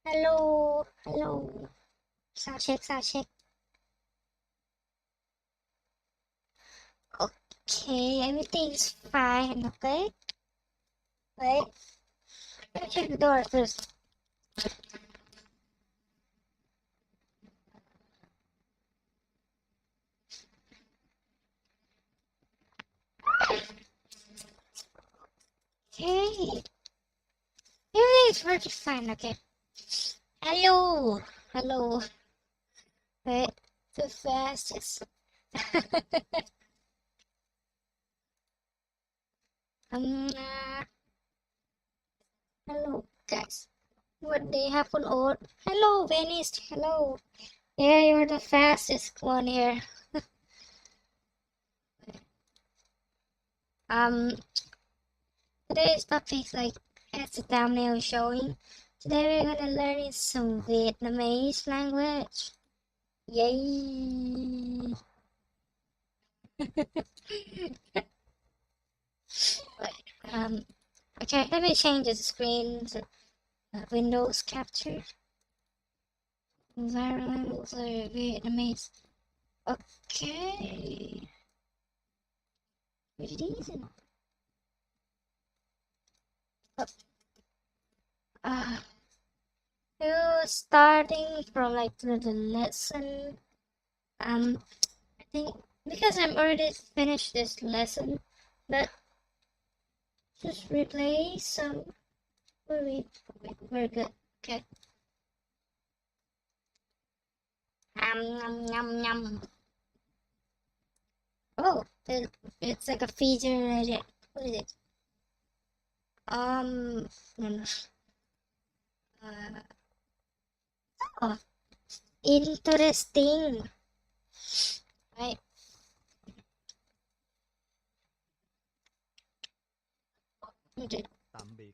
Hello, hello. Sound check. Okay, everything's fine, okay? Wait, let me check the door first. Okay, everything's working fine, okay? Hello, hello. Wait, too fast. Uh, hello, guys. What do you have on old? Hello, Venice. Hello. Yeah, you're the fastest one here. Um, Today's topic, like as the thumbnail is showing, today we're gonna learn some Vietnamese language. Yay! Okay, let me change the screen to Windows capture. Environment Vietnamese. Okay. What is it? So starting from like the lesson. I think because I'm already finished this lesson, but just replay some. We're good. Okay. Yum yum. Oh, it's like a feature right. What is it? No, no. Oh, interesting. Right. Tạm biệt.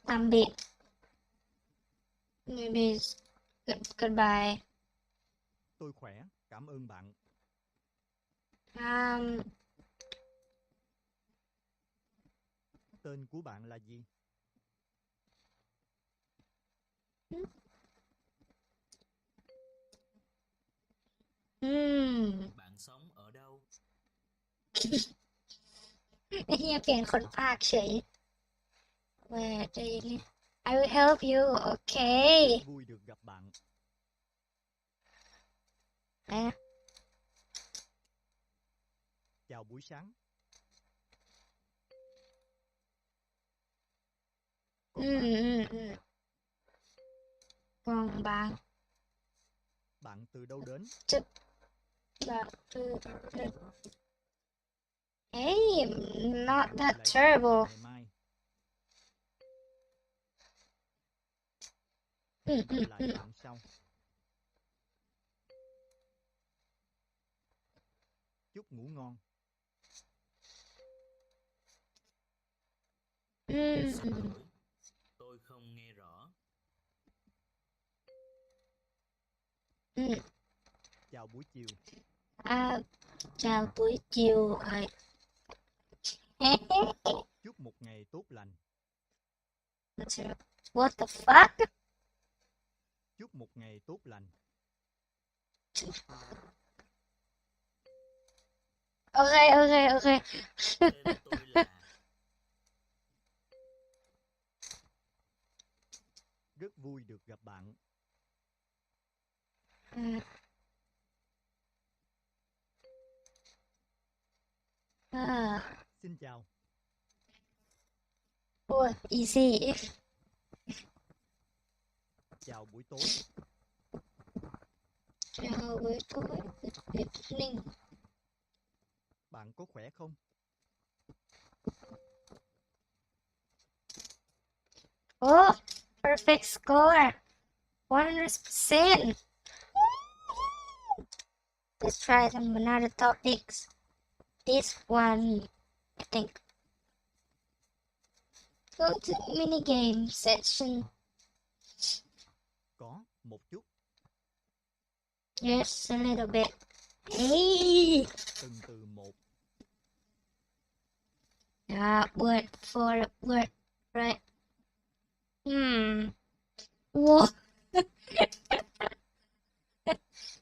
Tạm biệt. Maybe goodbye. Tôi khỏe, cảm ơn bạn. Tên của bạn là gì? Bạn sống ở đâu? ไอ้เหี้ยเปลี่ยนคนภาคเฉย Where do you live? I will help you. Okay. Rất vui được gặp bạn. À. Chào buổi sáng. Còn bạn? Bạn từ đâu đến? Bạn từ Hey, not that terrible. Ngày mai. Hẹn gặp lại bạn sau. Chúc ngủ ngon. Xin lỗi, tôi không nghe rõ. Chào buổi chiều. Chào buổi chiều. Chúc một ngày tốt lành. What the fuck? Chúc một ngày tốt lành. Okay. Tên tôi là... Rất vui được gặp bạn. Xin chào. Oh, easy. Chào buổi tối. Chào buổi tối. Evening. Bạn có khỏe không? Oh, perfect score. 100%. Let's try some another topics. This one, I think. Go to minigame section. Có, một chút. Yes, a little bit. Hey! Từng từ một. Word for word, right? Wow.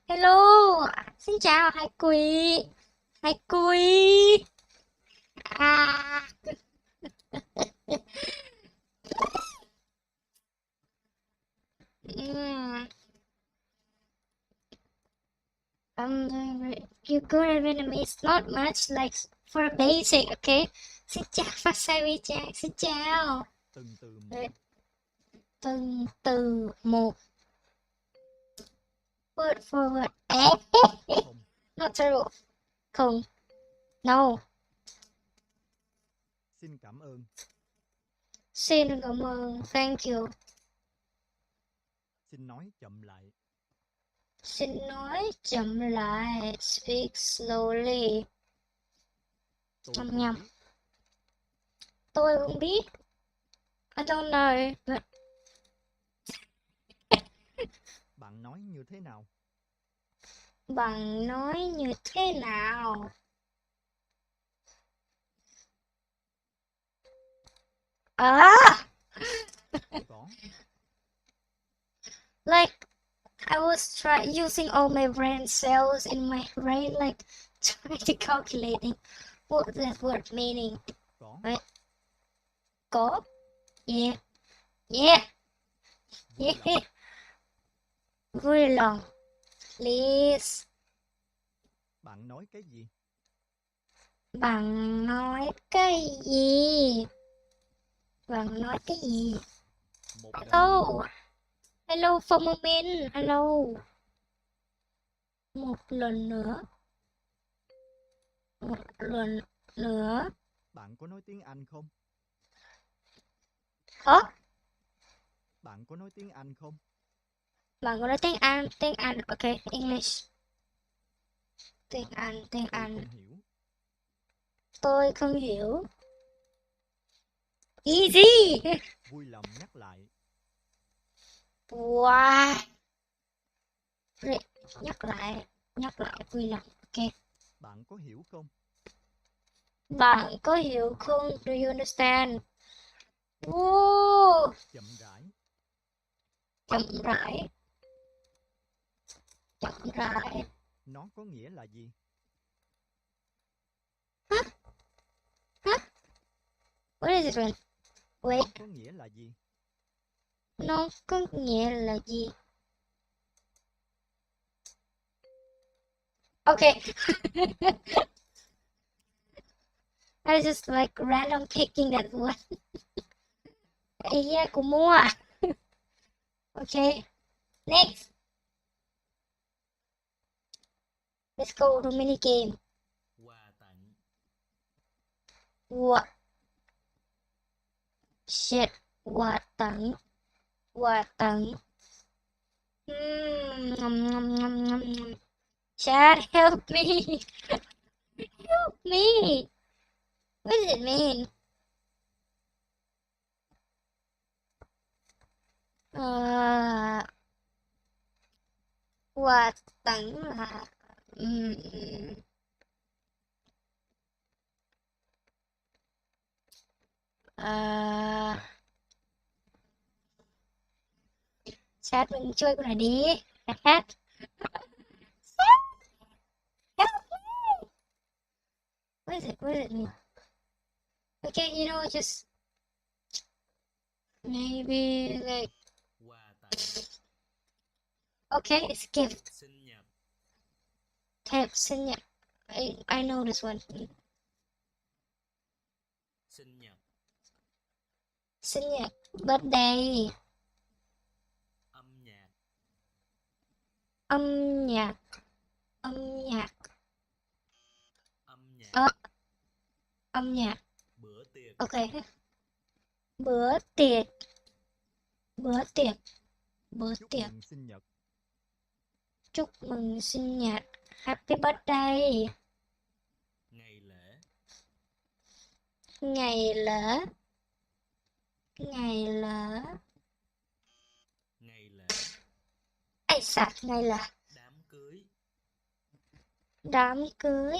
Hello, xin chào Hải Quý. Hải Quý. À. Ừm. You good at Vietnamese. It's not much like for basic, okay? Xin chào FahsaiVchan, xin chào. Từng từ một. Từng từ một. Word for word. Không. Not terrible. Không. No. Xin cảm ơn. Xin cảm ơn. Thank you. Xin nói chậm lại. Xin nói chậm lại. Speak slowly. Tôi Nhầm không nhầm. biết. Tôi không biết. I don't know. But... Bạn nói như thế nào? Bạn nói như thế nào? À! Có. Like, I was using all my brain cells in my brain, like, trying to calculating what that word meaning. Có. Right? Có? Yeah. Yeah. Vui lòng. Yeah. Vui lòng. Please. Bạn nói cái gì? Bạn nói cái gì? Bạn nói cái gì? Một lần Hello. nữa. Hello for a moment. Hello. Một lần nữa. Một lần nữa. Bạn có nói tiếng Anh không? Hả? Bạn có nói tiếng Anh không? Bạn có nói tiếng Anh? Tiếng Anh. Ok, English. Tiếng Anh, tiếng Tôi Anh. không hiểu. Tôi không hiểu. Easy. Vui lòng nhắc lại. Wow. Nhắc lại vui lòng. Ok. Bạn có hiểu không? Bạn có hiểu không? Do you understand? Woo. Chậm rãi. Chậm rãi. Chậm rãi. Nó có nghĩa là gì? Hả? Hả? What is it, man? Wait. Nó có nghĩa là gì? Nó có nghĩa là gì? Okay. I was just like random picking that one. Yeah, cũng mua. Okay. Next. Let's go to mini game. Quà tặng. What? Shit. Quà tặng. Quà tặng. Nom, nom, nom, nom, nom. Chad, help me. Help me. What does it mean? Quà tặng là Chad mình chơi con này đi. Chad. Help me. What is it? What does it mean? Okay, you know, just maybe like Quà tặng. okay, it's gift. Sinh nhật. Thiệp sinh nhật. I know this one. Sinh nhật. Sinh nhật. Birthday. Âm nhạc. Âm nhạc. Âm nhạc. Âm nhạc. Âm nhạc. Bữa tiệc. Okay. Bữa tiệc. Bữa tiệc. Bữa Chúc tiệc. mừng sinh nhật. Chúc mừng sinh nhật. Happy birthday. Ngày lễ. Ngày lễ. Ngày lễ. Ngày lễ. Ai sạc ngày lễ. Đám cưới. Đám cưới.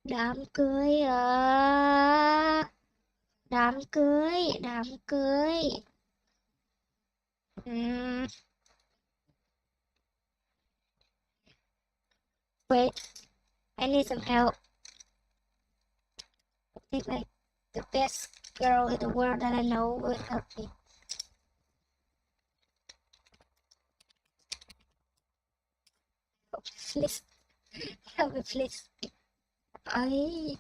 Đám cưới. Đám cưới, đám cưới. Wait, I need some help. I think like the best girl in the world that I know will help me. Please, help me please. Ấy.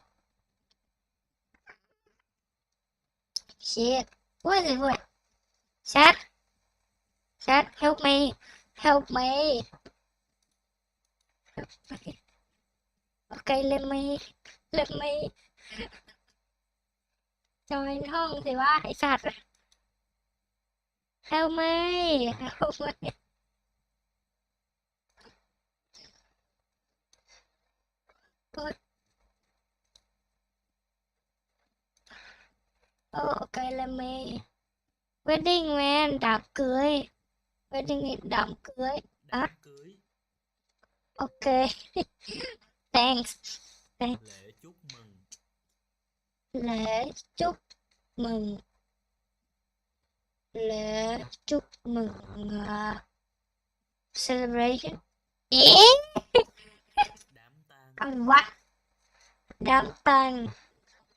Shit. What is it? What? Chat. Chat, help me. Help me. Help me. Okay, let me. Let me. Trời không thì ba hãy sạt. Help me. Help me. Ôi. Oh, okay, let me. Wedding man, đám cưới. Wedding đám cưới. Đám cưới. Okay. Thanks. Thanks. Lễ chúc mừng. Lễ chúc mừng. Lễ chúc mừng. Celebration. Yeah. Đám tang. Con quá. Đám tang.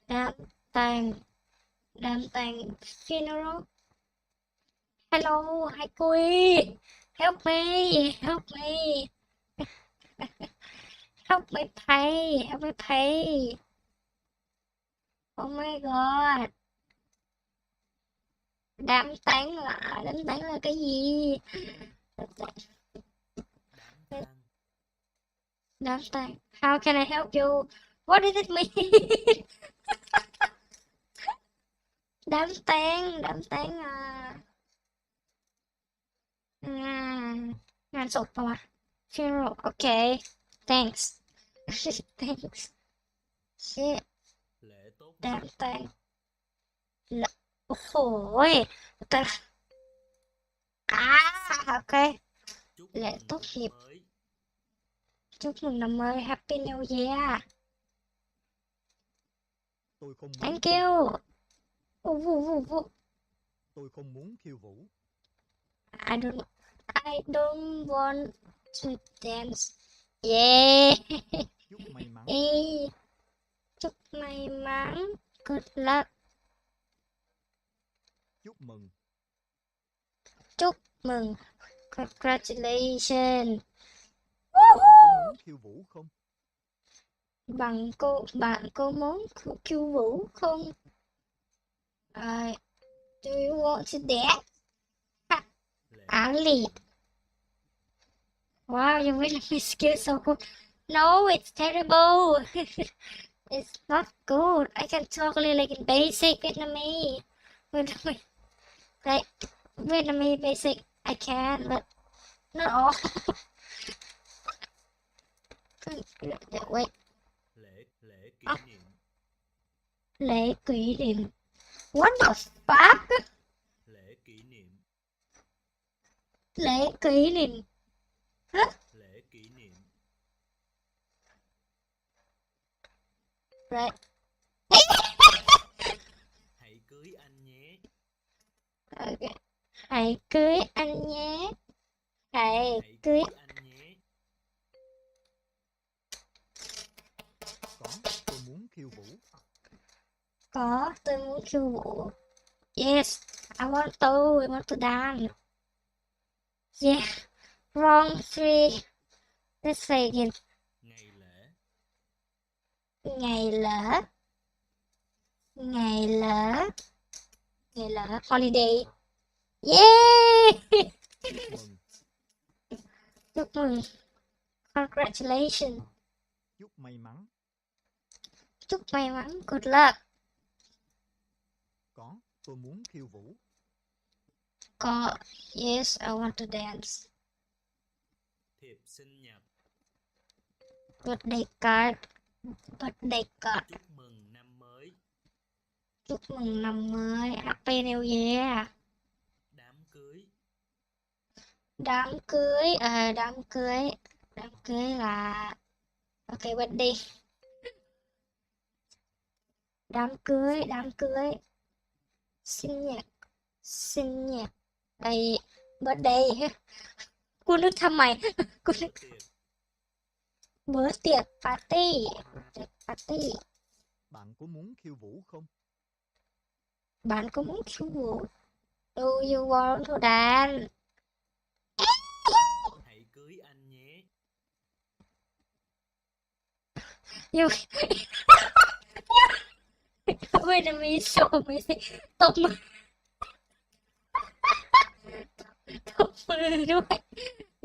Đám tang. Đám tang. Funeral. Hello, hi Quy. Help me. Help me. Help me pay. Help me pay. Oh my god. Đám tang là cái gì? Đám tang. How can I help you? What does it mean? Đám tang à. Ngàn sụp mà. Funeral, okay. Thanks. Thanks. Shit. Lễ tốt Đám nghiệp. tang. Ôi. Ok. Chúc Lễ mừng tốt năm nghiệp. mới. Chúc mừng năm mới. Happy New Year. Tôi không muốn Thank khiêu you. vũ. Tôi không muốn khiêu vũ. I don't want to dance. Yeah. Chúc may mắn. Ê. Chúc may mắn. Good luck. Chúc mừng. Chúc mừng. Congratulations. Bạn có muốn khiêu vũ không? Bạn có muốn khiêu vũ không? Do you want to dance? Ali. Wow, your Vietnamese skill so good. No, it's terrible. It's not good. I can talk only like in basic Vietnamese. Like Vietnamese basic, I can, but not all. Wait. Lễ kỷ niệm. Lễ kỷ niệm. What the fuck? Lễ kỷ niệm. Lễ kỷ niệm. Huh? Lễ kỷ niệm. Right. Hãy cưới anh nhé. Okay. Hãy cưới anh nhé. Hãy Hãy cưới. cưới anh nhé. Có, tôi muốn khiêu vũ. Có, tôi muốn khiêu vũ. Yes, I want to dance. Yeah, wrong three. Let's say again. Ngày lễ. Ngày lễ. Ngày lễ. Ngày lễ. Holiday. Yeah. Chúc mừng. Chúc mừng. Congratulations. Chúc may mắn. Chúc may mắn. Good luck. Có, tôi muốn khiêu vũ. Có. Yes, I want to dance. Thiệp sinh nhật. Birthday card. Birthday card. Chúc mừng năm mới. Chúc mừng năm mới. Happy New Year. Đám cưới. Đám cưới. Đám cưới. Đám cưới là... Ok, wedding. Đám cưới. Đám cưới. sinh nhật đây birthday cô nước thăm mày cô nước bữa tiệc party party. Bạn có muốn khiêu vũ không? Bạn có muốn khiêu vũ? Do you want to dance? Hãy cưới anh nhé. You wait a minute, show me tóc mưa tóc mưaด้วย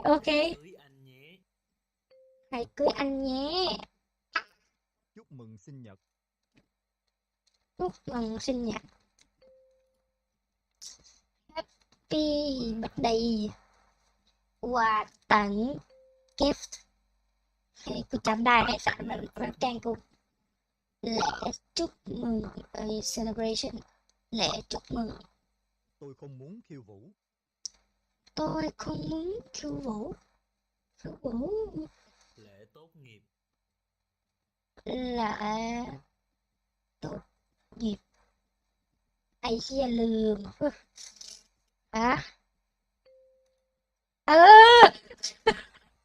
ok Cưới anh nhé. hãy cưới anh nhé. Chúc mừng sinh nhật. Chúc mừng sinh nhật. Happy birthday. Quà tặng gift. Hey, cô chấm đài hay sẵn là càng cô. Lễ chúc mừng celebration. Lễ chúc mừng. Tôi không muốn khiêu vũ. Tôi không muốn khiêu vũ. Khiêu vũ Lễ tốt nghiệp. là tốt nghiệp. Ai chia lường hả?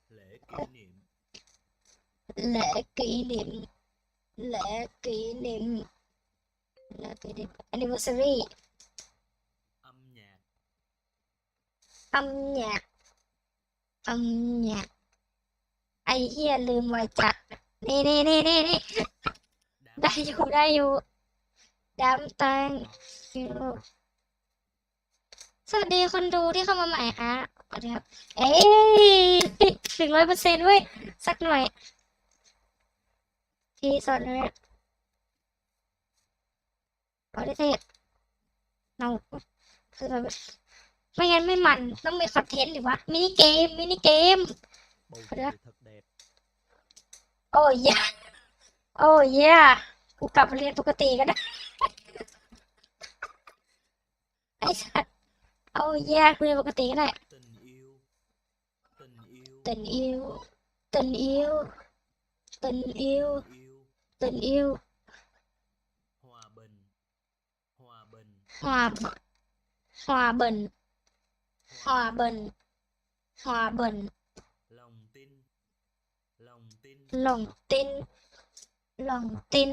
Lễ kỷ niệm. Lễ kỷ niệm. Lễ kỷ niệm. Lễ kỷ niệm anniversary. Âm nhạc. Âm nhạc. Âm nhạc. Ai chia lường ngoài chặt. Nè nè nè nè nè. Đây vô đám tang.สวัสดีคนดูที่เข้ามาใหม่ฮะสวัสดีครับเอ้ย100%เว้ยสักหน่อยที่สดเลยขอได้เทศเราคือแบบไม่งั้นไม่มันต้องมีคอนเทนต์หรือวะมินิเกม Bầu trời thật đẹp. โอ้ยโอ้ยกูกลับมาเรียนปกติก็ได้ไอ้สัสโอ้ยกูเรียนปกติก็ได้ Tình yêu. Tình yêu. tình yêu tình yêu tình yêu tình yêu Hòa bình. Hòa bình. hòa hòa bình hòa bình hòa bình Lòng tin. Lòng tin. lòng tin lòng tin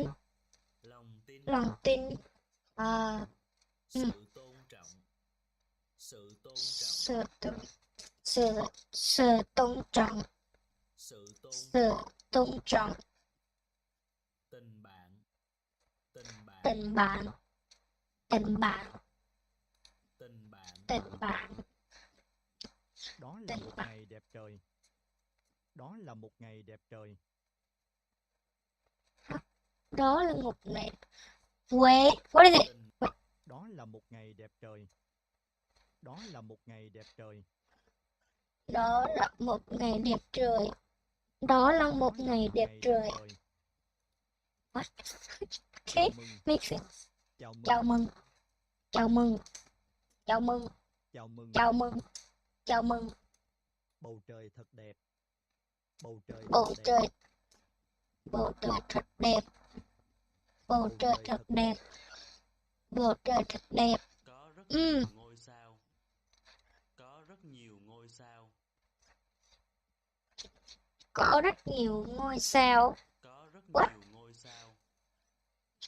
Lòng tin. lòng tin à, Sự tôn trọng. Sự tôn trọng. sự tôn trọng Sự tôn. sự tôn trọng Tình bạn. Tình bạn. tình bạn tình bạn Tình bạn. tình bạn Đó là Tình một bạn. ngày đẹp trời. Đó là một ngày đẹp trời. đó là một ngày wait what is it Tình. Đó là một ngày đẹp trời. Đó là một ngày đẹp trời. đó là một ngày đẹp trời đó là một ngày đẹp trời what Chào okay mừng. make sense Chào mừng. chào mừng chào mừng chào mừng Chào mừng. chào mừng chào mừng Bầu trời thật đẹp. Bầu trời bầu thật đẹp. trời bầu trời thật đẹp bầu Bầu trời trời thật thật đẹp bầu trời thật đẹp Có rất Ừ. nhiều ngôi sao. Có rất nhiều ngôi sao. có rất nhiều ngôi sao Có rất What? nhiều ngôi sao.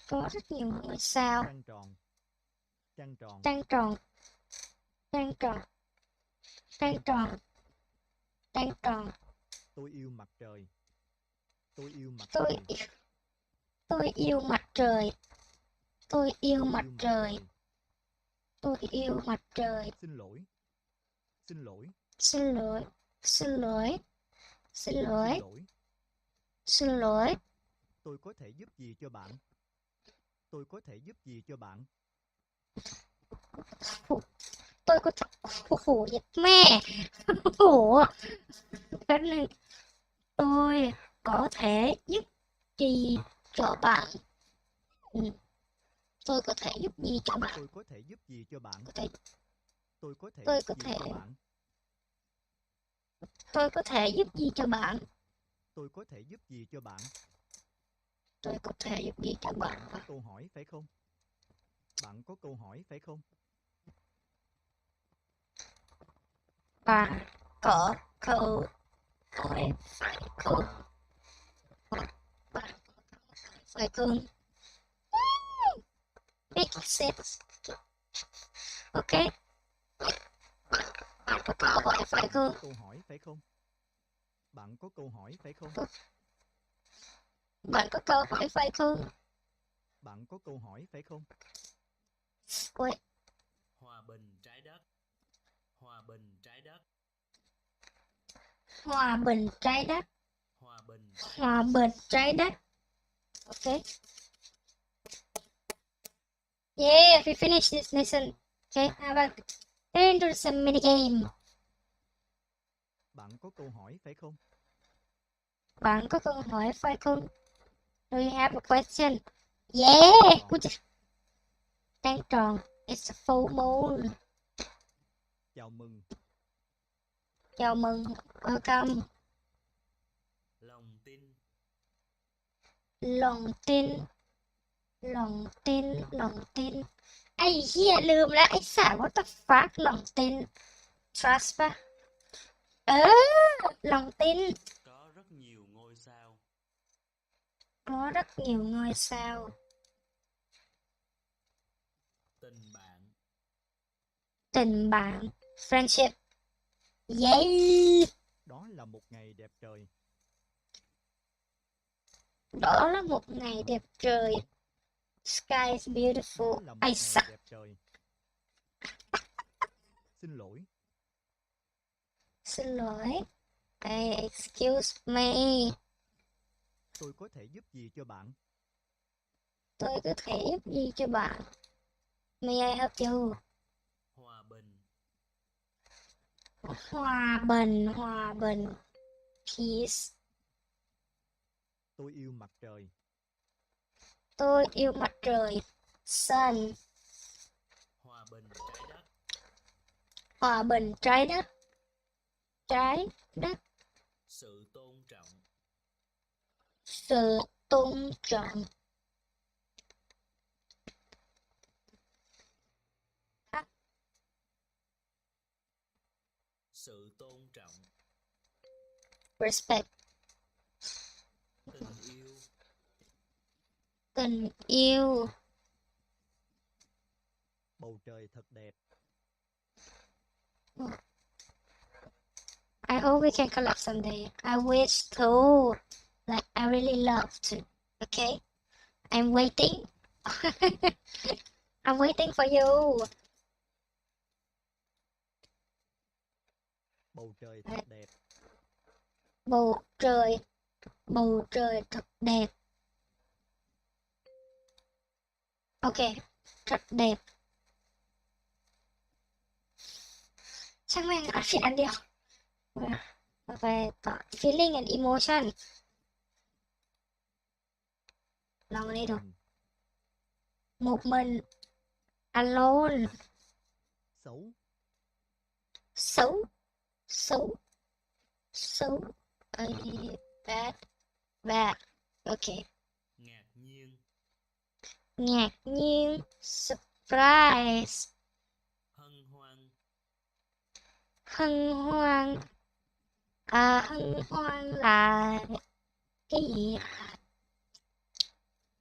có rất nhiều ngôi sao Trăng tròn. Trăng tròn. trăng tròn trăng tròn trăng tròn trăng tròn Tôi yêu mặt trời. Tôi yêu mặt tôi trời. tôi yêu mặt trời tôi yêu Tôi mặt yêu trời tôi yêu mặt trời Xin lỗi. Xin lỗi. xin lỗi xin lỗi xin Xin lỗi lỗi. xin lỗi Tôi có thể giúp gì cho bạn? Tôi có thể giúp gì cho bạn? tôi có thể khổ giật mẹ khổ cái này tôi có thể giúp gì cho bạn Ừ. tôi có thể giúp gì cho bạn Tôi có thể giúp gì cho bạn? có thể Tôi có thể Tôi giúp có gì thể- cho bạn? tôi có thể giúp gì cho bạn Tôi có thể giúp gì cho bạn? tôi có thể giúp gì cho bạn Có câu hỏi phải không? Bạn có câu hỏi phải không? Bạn có câu hỏi phải không? Bạn phải không? Make sense. Ok. Bạn có câu hỏi phải không? Câu hỏi phải không? Bạn có câu hỏi phải không? Bạn có câu hỏi phải không? Bạn có câu hỏi phải không? Ôi, Hòa bình trái đất. Hòa bình trái đất. hòa bình trái đất. Hòa bình. Hòa bình trái đất. Ok. Yeah, we finished this lesson. Okay, how about into some mini game? Bạn có câu hỏi phải không? Bạn có câu hỏi phải không? Do you have a question? Yeah! Good. Trăng tròn. It's a full moon. Chào mừng. Chào mừng. Welcome. Lòng tin. Lòng tin. Lòng tin. Lòng tin. Ai หี้ยลืมแล้วไอ้สาร what the fuck lòng tin. Trust ปะlòng tin. Có rất nhiều ngôi sao. Có rất nhiều ngôi sao. Tình bạn. Tình bạn. Friendship. Yeah! Đó là một ngày đẹp trời. Đó là một ngày đẹp trời. Sky is beautiful. Đó là một Ai ngày sạc. đẹp trời. Xin lỗi. Xin lỗi. Hey, excuse me. Tôi có thể giúp gì cho bạn? Tôi có thể giúp gì cho bạn? May I help you? Hòa bình. Hòa bình, hòa bình. Peace. Tôi yêu mặt trời. Tôi yêu mặt trời. Sun. Hòa bình trái đất. Hòa bình trái đất. Trái đất. Sự tôn trọng. Sự tôn trọng. Sự tôn trọng. Respect. Tình yêu. Tình yêu. Bầu trời thật đẹp. I hope we can collab someday. I wish to. Like, I really love to. Okay? I'm waiting. I'm waiting for you. Bầu trời thật đẹp. Bầu trời. Bầu trời thật đẹp. Ok. Thật đẹp. Chắc mang chuyện ăn đi. Về feeling and emotion. Lòng đi được. Một mình. Alone. Xấu. Xấu. Xấu. Xấu. Bad. Bad. Ok. Ngạc nhiên. Ngạc nhiên. Surprise. Hân hoan. Hân hoan. Hân hoan là cái gì?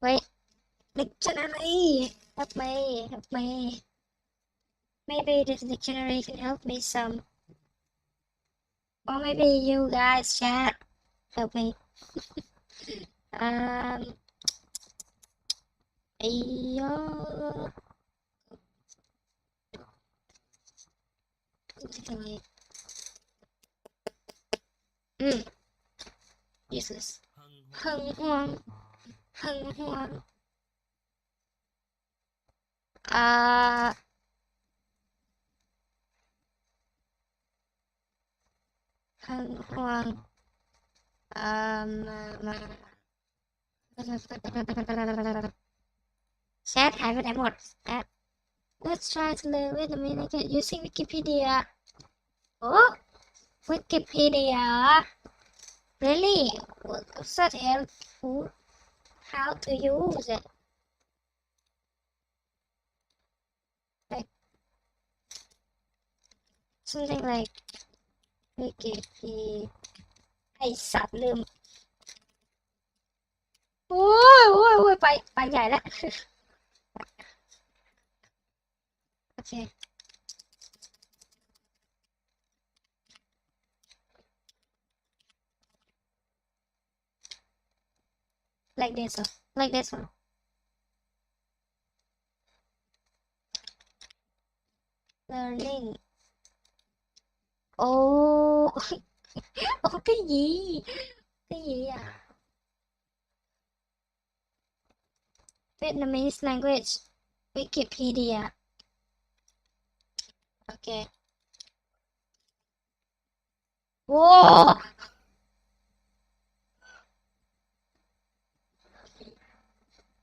Wait. Dictionary. Help me. Help me. Maybe this dictionary can help me some. Or maybe you guys chat help me. Useless. Hân Hân hoan. hoan. Hân hoan. Hân hoan. Chat hai với một. Let's try to learn with a minute using Wikipedia. Oh, Wikipedia. Really? What's that helpful? How to use it? something like วิกิพีไอสัตว์ลืมโอ้ยไปใหญ่แล้ว โอเค like this one like this one learning โอ้ โอ้cái gì à Vietnamese language Wikipedia okay wow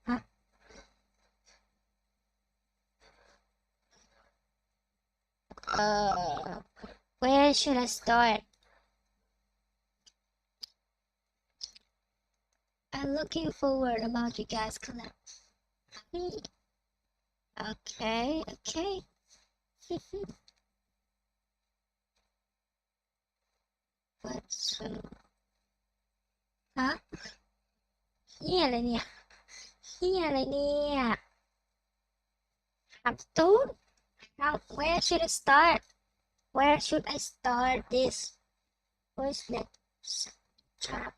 hả where should I start I'm looking forward about you guys collab okay what's hả gìอะไรเนี่ยI'm told how where should I start this where's that trap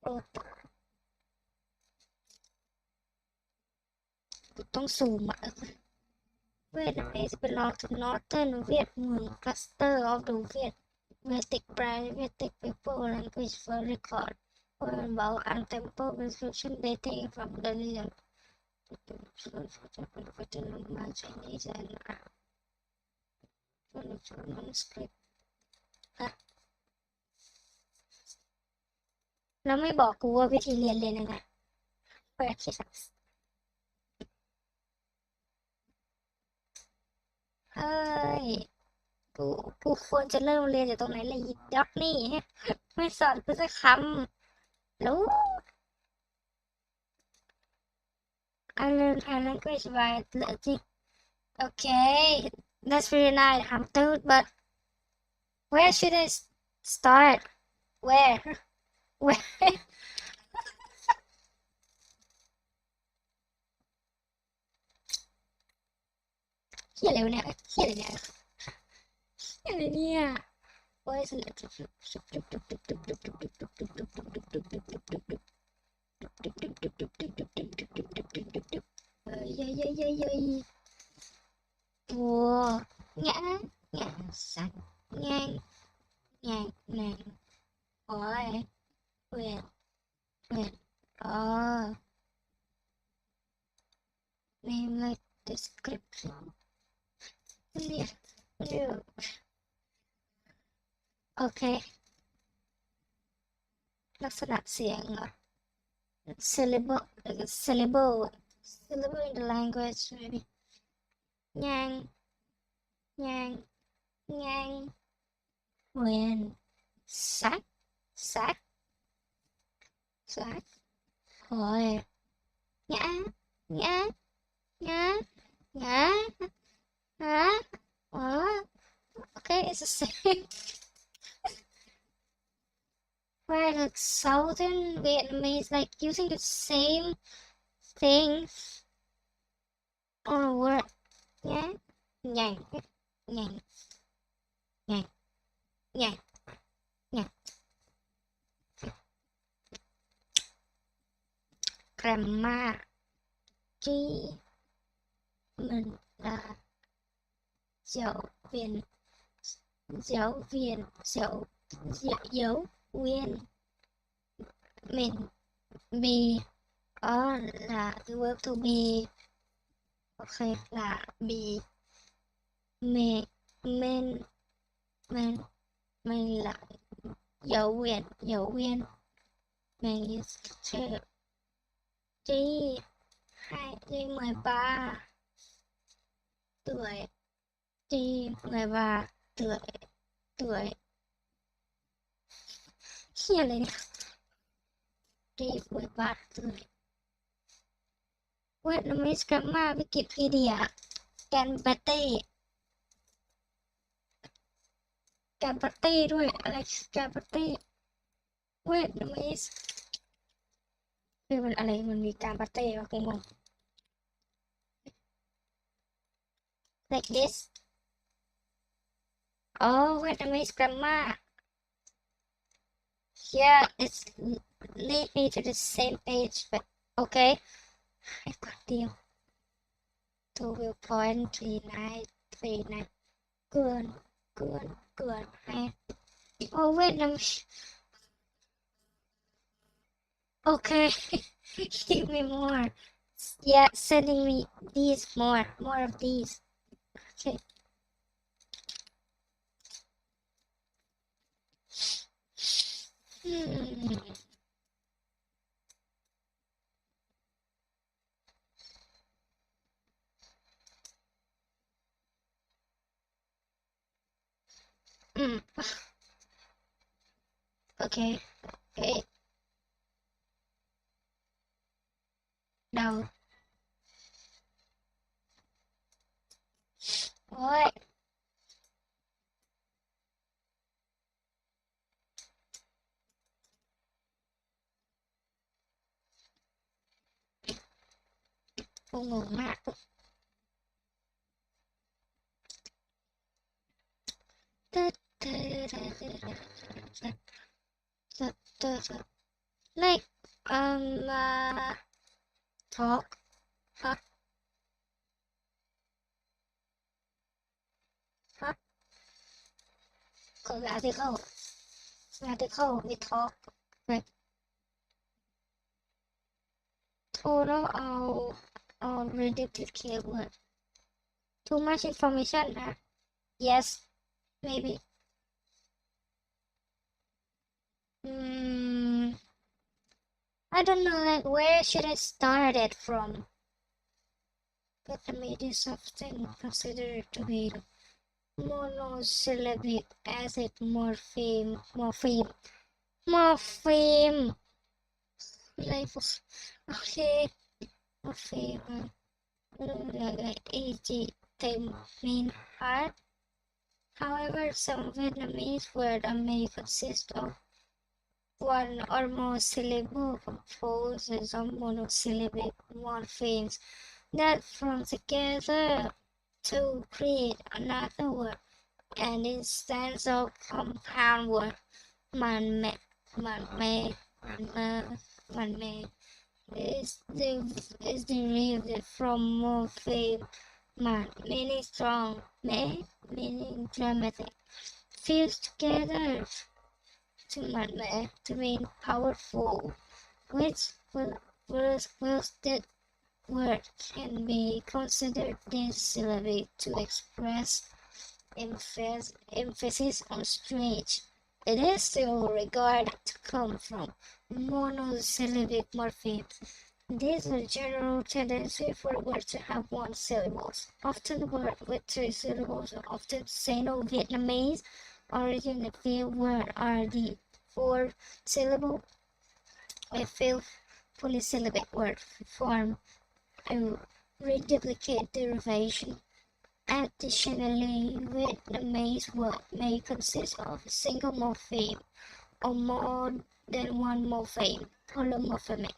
โอ้ต้องซูมอ่ะ Vietnamese belong to Northern Viet Nguyen cluster of the Vedic people language for record about untemple inscription dating from the region Chinese and manuscript แล้วไม่บอกกูว่าวิธีเรียนยังไงเปิดคิดเฮ้ยกูควรจะเริ่มเรียนจากตรงไหนเลยยิบยักนี่ไม่สอนกูสักคำรู้ I learn Thai language by learning okay that's really nice I'm told but where should I start where เฮียอะไรวะเนี่ยโอ้ยสลัดโอ้งะสักงางโอ้ยเวียนอ๋อ name like description เนี่ยโอเคลักษณะเสียงเหรอ syllable in the language maybe งางเวียนสักโอ้ยงะokay it's the same right like Southern Vietnamese like using the same thing on a word nhàng grammar G mình là giáo viên mình be là cái verb to be ok là be mình là giáo viên mình G 13 tuổi G 13 tuổi ฮียอะไรเนี่ยG 13 tuổi Vietnamese grammar Wikipedia Canberra ด้วยอะไร Canberra Vietnamese คือมันอะไรมันมีCanberraวะกูงง like this oh Vietnamese grammar yeah it's lead me to the same page but okay I got deal 2.3939 เกินให้โอ้เวียดนาม okay give me more yeah sending me these more of these okay okay okay đầu ôiกูงงมากlike talk huh có article we talk right total all predicted keyword too much information yes maybe I don't know like where should I start it from but the media is often considered to be monosyllabic acid morpheme like okay morpheme mean hard. However, some Vietnamese words may consist of one or more syllable composed of monosyllabic morphemes that form together to create another word. An instance of compound word man mê is derived from morpheme man meaning strong, mê meaning dramatic, fused together to man mê to mean powerful, which that word can be considered dissyllabic to express emphasis on strange. It is still regarded to come from monosyllabic morphemes. This is a general tendency for words to have one syllable. Often words with three syllables are often Sino-Vietnamese origin. A few words are the four syllable. A few polysyllabic words form a reduplicate derivation. Additionally, Vietnamese word may consist of a single morpheme or more than one morpheme, polymorphemic.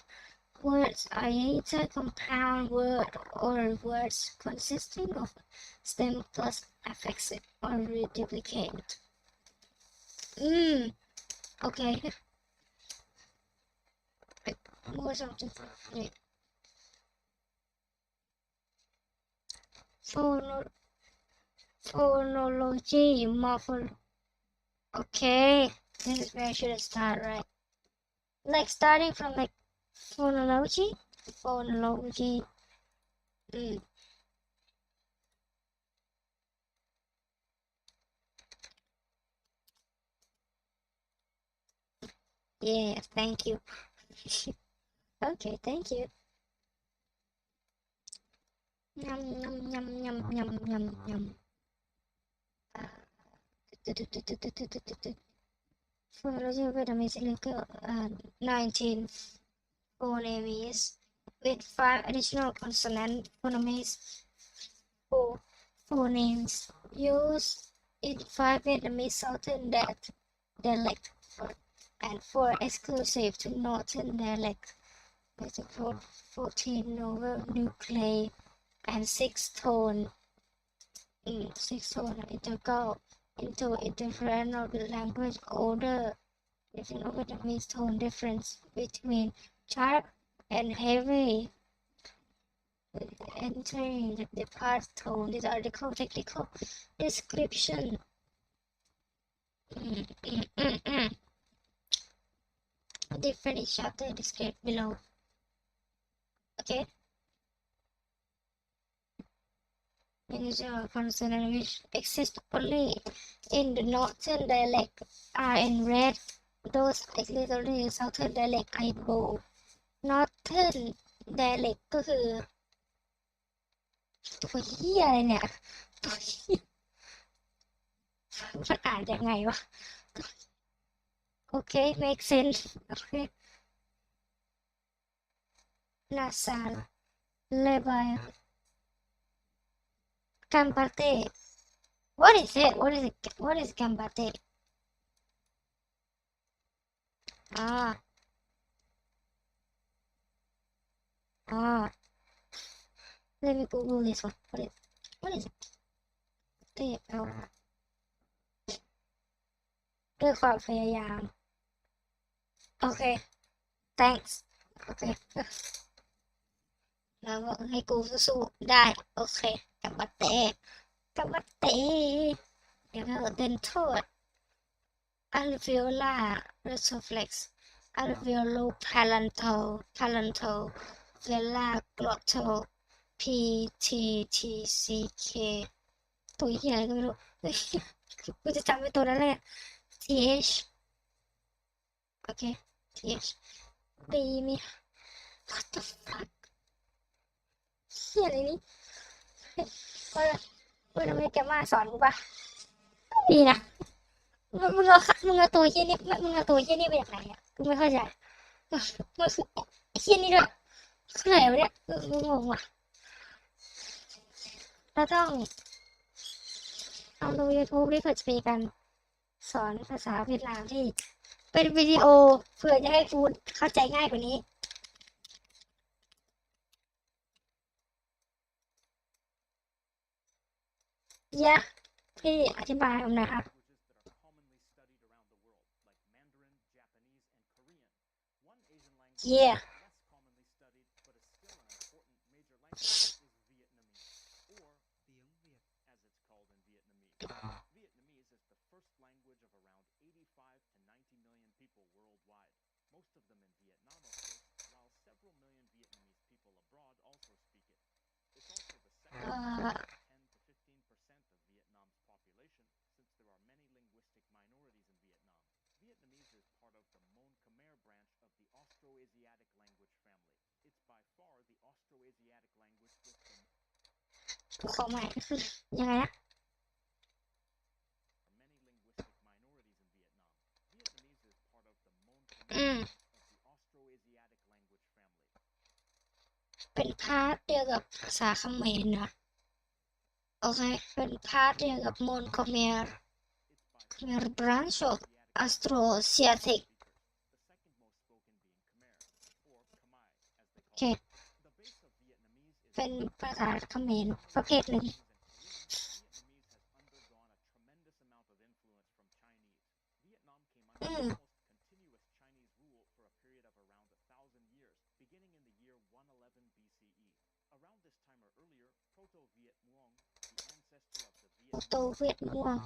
Words are either compound word or words consisting of stem plus affix or reduplicate. Okay. More something. Phonology, morphology. Okay, this is where I should start, right? Like starting from like phonology. Yeah, thank you. Okay, thank you. Yum yum yum yum yum yum yum. Phonology Vietnamese link 19 phonemes with 5 additional consonant phonemes used in 5 Vietnamese southern dialect and 4 exclusive to northern dialect. With 14 novel nuclei and 6 tone integral into different of the language order. There's no Vietnamese tone difference between sharp and heavy. Entering the part tone. These article technical description. Different chapter described below. Okay. Unusual consonant which exist only in the northern dialect are in red. Those exist only in southern dialect are in bold. Northern dialect ก็คือตัวเหี้ยอะไรเนี่ยตัวเหี้ยมันอ่านยังไงวะโอเค make sense โอเค nasal labile gambate what is it what is gambate let me Google this one. What is it? ด้วยความพยายาม โอเค thanks โอเค แล้วก็ให้กูสู้ๆได้ โอเคกลับมาเตะเดี๋ยวเราเดินโทษ alveolar retroflex alveolo-palatal velar glottal PTTCK ตัวเหี้ยอะไรก็ไม่รู้ กูจะจำไว้ตัวนั้นเลย TH โอเค TH ดีมี what the fuck เหี้ยอะไรนี่ว่าทำไมแกมาสอนกูปะดีนะมึงเอาตัวเหี้ยนี่มึงเอาตัวเหี้ยนี่ไปจากไหนอ่ะกูไม่เข้าใจมันคือเหี้ยนี่ด้วยคืออะไรวะเนี่ยกูงงว่ะเราต้องเอาลง YouTube ที่เผื่อจะมีการสอนภาษาเวียดนามที่เป็นวิดีโอเพื่อจะให้คุณเข้าใจง่ายกว่านี้พี่อธิบายผมหน่อยครับ Yeahขอใหม่คือยังไงนะเป็นพาร์ทเดียวกับภาษาเขมรนะโอเคเป็นพาร์ทเดียวกับมอนคอมเมอร์branch of Austroasiatic โอเคเป็นภาษาเขมรประเภทหนึ่งโตเวียดม่วง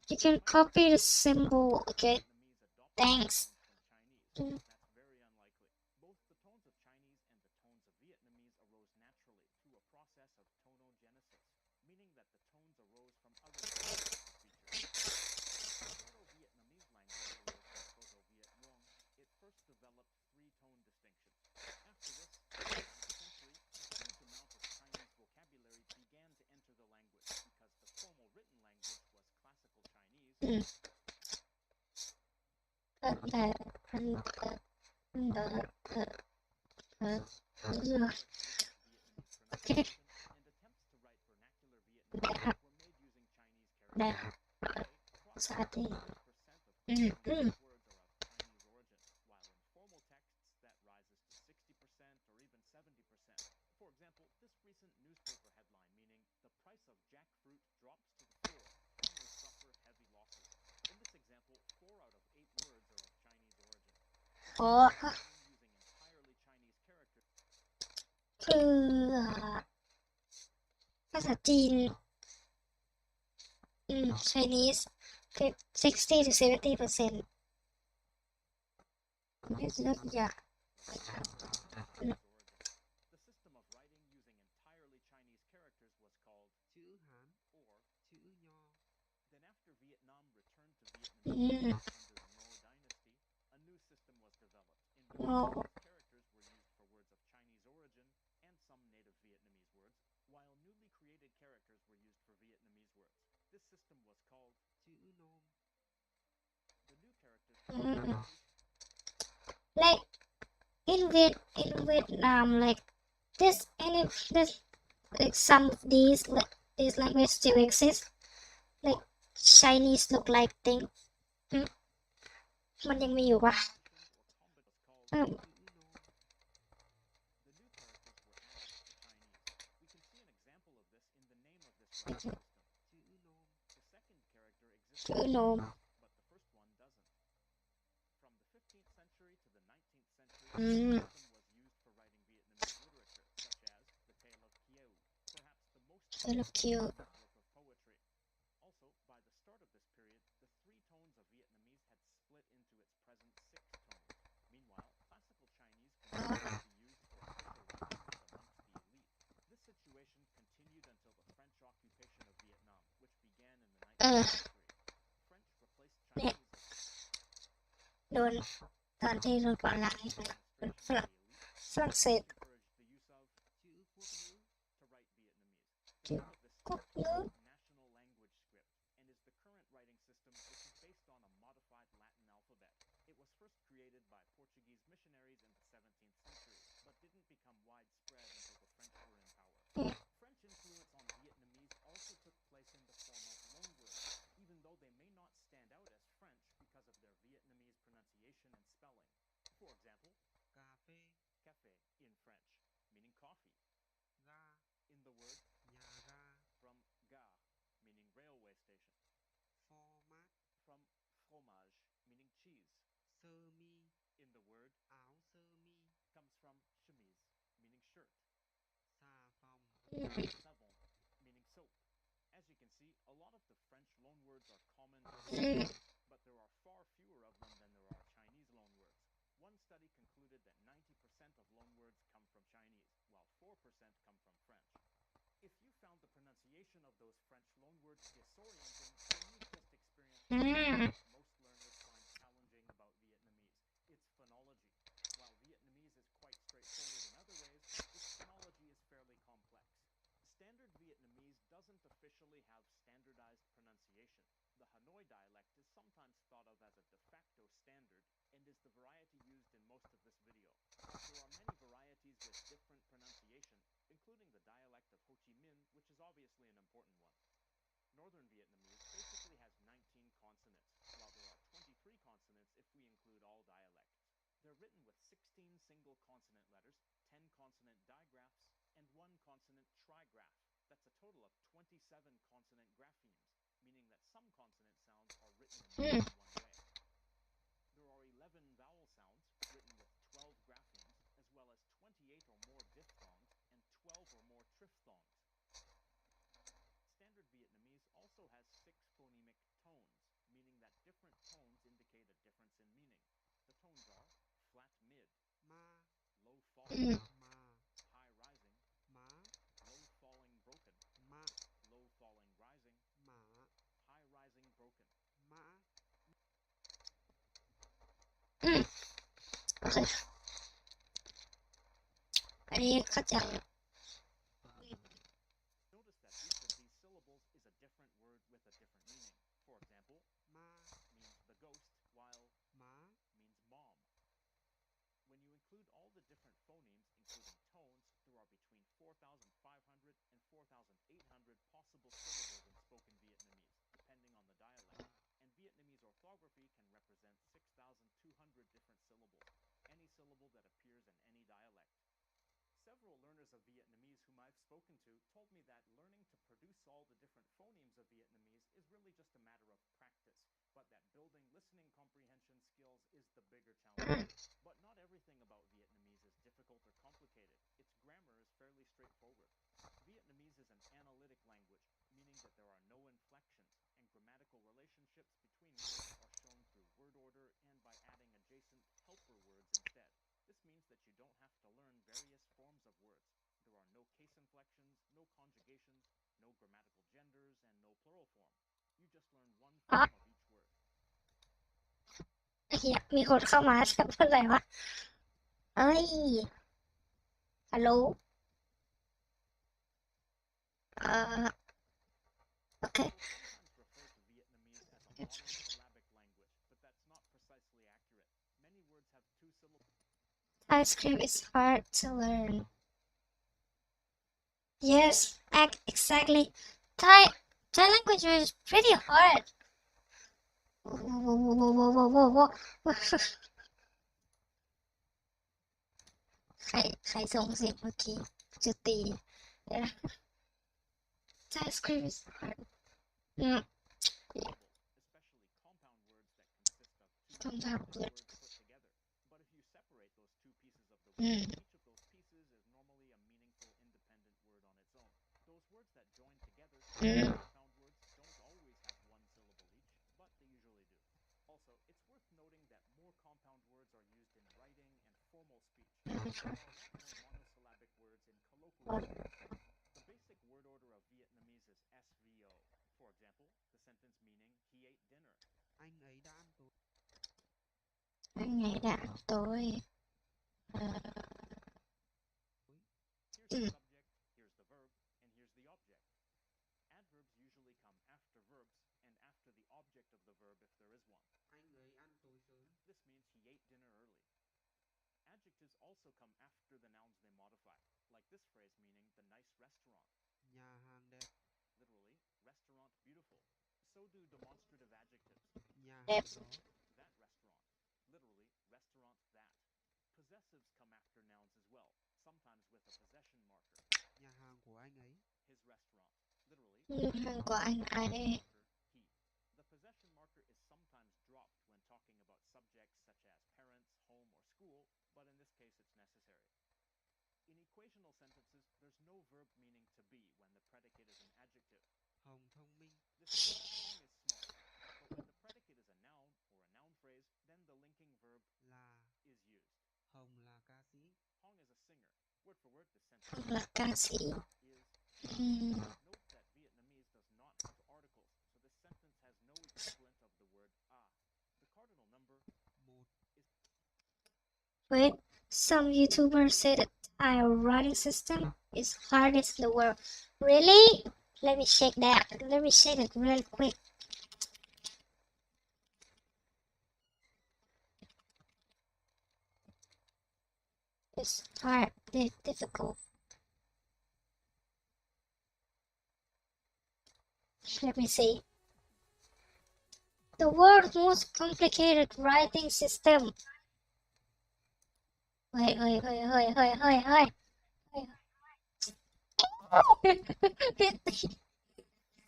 you can copy the symbol okay thanks the okay. The starting. For example, this recent newspaper headline meaning the price of jackfruit drops to the floor, farmers suffer heavy losses. In this example, 4 out of 8 words are of Chinese origin. Oh, Using entirely Chinese characters. คือภาษาจีนChinese 60 to 70%. Yeah. The system of writing using entirely Chinese characters was called chữ Hán or chữ Nho. Then after Vietnam returned to Vietnamese under the Ngo dynasty, a new system was developed in which Chinese characters were used for words of Chinese origin and some native Vietnamese words, while newly created characters were used for Vietnamese words. This system was called chữ Nom. The new characters Like in Vietnam, like this like some of these language still exist. Like Chinese look like thing. มันยังมีอยู่ปะ chữ nôm. but the first one doesn't. From the 15th century to the 19th century, the system was used for writing Vietnamese literature, such as the Tale of Kieu, perhaps the most work of poetry. Also, by the start of this period, the 3 tones of Vietnamese had split into its present 6 tones. Meanwhile, classical Chinese continued to be used for official writing amongst the elite. This situation continued until the French occupation of Vietnam, which began in the 19th century. French replaced Chinese โดนตอนที่โดนก่อนหลังเป็นฝรั่งเศส encouraged the use of chữ quốc ngữ to write Vietnamese. ชื่อกุ๊กงื้อ National language script and is the current writing system which is based on a modified Latin alphabet. It was first created by Portuguese missionaries in the 17th century, but didn't become widespread until the French were in power. French influence on Vietnamese also took place in the form of loanwords, even though they may not stand out as French because of their Vietnamese pronunciation and spelling. For example, café in French, meaning coffee. Ga in the word nhà ga from gare, meaning railway station. Fromage from fromage, meaning cheese. Sơ mi in the word áo sơ mi comes from chemise, meaning shirt. Xà phòng savon, meaning soap. As you can see, a lot of the French loanwords are common to but there are far fewer of them than there are Chinese loanwords. One study concluded that 90% of loanwords come from Chinese, while 4% come from French. If you found the pronunciation of those French loanwords disorienting, then you've just experienced what most learners find challenging about Vietnamese, its phonology. While Vietnamese is quite straightforward in other ways, its phonology is fairly complex. Standard Vietnamese doesn't officially have standardized pronunciation. The Hanoi dialect is sometimes thought of as a de facto standard and is the variety used in most of this video. There are many varieties with different pronunciation, including the dialect of Ho Chi Minh, which is obviously an important one. Northern Vietnamese basically has 19 consonants, while there are 23 consonants if we include all dialects. They're written with 16 single consonant letters, 10 consonant digraphs, and 1 consonant trigraph. That's a total of 27 consonant graphemes, meaning that some consonant sounds are written in more than one way. There are 11 vowel sounds written with 12 graphemes, as well as 28 or more diphthongs and 12 or more triphthongs. Standard Vietnamese also has 6 phonemic tones, meaning that different tones indicate a difference in meaning. The tones are flat mid, ma, low falling, ma, high rising, ma, low falling broken, ma, low falling rising, ma, high rising broken, ma. อันนี้เข้าใจ Notice that each of these syllables is a different word with a different meaning. For example, ma means the ghost, while ma means include all the different phonemes, including tones, there are between 4,500 and 4,800 possible syllables in spoken Vietnamese, depending on the dialect, and Vietnamese orthography can represent 6,200 different syllables, any syllable that appears in any dialect. Several learners of Vietnamese whom I've spoken to told me that learning to produce all the different phonemes of Vietnamese is really just a matter of practice, but that building listening comprehension skills is the bigger challenge. But not everything about Vietnamese is difficult or complicated. Its grammar is fairly straightforward. Vietnamese is an analytic language, meaning that there are no inflections, and grammatical relationships between words are shown through word order and by adding adjacent helper words instead. This means that you don't have to learn various forms of words. There are no case inflections, no conjugations, no grammatical genders, and no plural form. You just learn one form of each word. เฮียมีคนเข้ามาแชทเมื่อไหร่วะเอ้ยฮัลโหลโอเค Sometimes refer to Vietnamese as a monosyllabic language, but that's not precisely accurate. Many words have two syllables. TypeScript is hard to learn. Yes, exactly. Thai language is pretty hard. Whoa. ใครส่งเสียงเมื่อกี้จะตีเดี๋ยวนะ TypeScript is hard. Especially compound words that consist of two words put together. But if you separate those two pieces of the word, each of those pieces is normally a meaningful independent word on its own. Those words that join together compound words don't always have one syllable each, but they usually do. Also, it's worth noting that more compound words are used in writing and formal speech. There are a lot more monosyllabic words in colloquial speech. The basic word order of Vietnamese is SVO. For example, the sentence meaning he ate dinner. Anh ấy đã ăn tối. Anh ấy đã ăn tối. Here's the subject, here's the verb, and here's the object. Adverbs usually come after verbs and after the object of the verb if there is one. Anh ấy ăn tối sớm. This means he ate dinner early. Adjectives also come after the nouns they modify, like this phrase meaning the nice restaurant. Nhà hàng đẹp. Literally, restaurant beautiful. So do demonstrative adjectives. Nhà Đẹp. hàng đó. That restaurant. Literally, restaurant that. Possessives come after nouns as well, sometimes with a possession marker. Nhà hàng của anh ấy. His restaurant. Literally, Nhà hàng của anh ấy. he. The possession marker is sometimes dropped when talking about subjects such as parents, home, or school, but in this case it's necessary. In equational sentences, there's no verb meaning to be when the predicate is an adjective. Hồng thông minh. This means Hong is smart. But when the predicate is a noun or a noun phrase, then the linking verb Là. is used. Hồng là ca sĩ. Hong is a singer. Word for word, the sentence Hồng là ca sĩ. is. Note that Vietnamese does not have articles, so this sentence has no equivalent of the word a. The cardinal number 1. is. Wait, some YouTubers say that our writing system is hardest in the world. Really? Let me check that. Let me check it real quick. It's hard, difficult. Let me see. The world's most complicated writing system. Wait.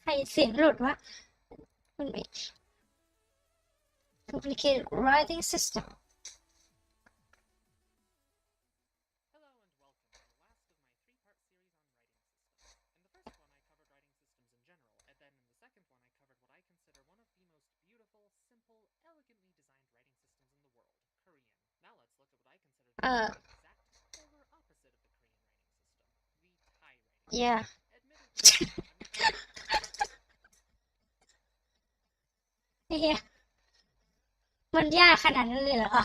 ใครเสียงหลุดวะมันไม่ complicated writing system. Hello and welcome to the last of my three-part series on writing systems. In the first one, I covered writing systems in general, and then in the second one, I covered what I consider one of the most beautiful, simple, elegantly designed writing systems in the world, Korean. Now let's look at what I consider the exact polar opposite of the Korean writing system, the Thai writing system. Yeah. Admittedly, I'm เฮียมันยากขนาดนั้นเลยเหรอ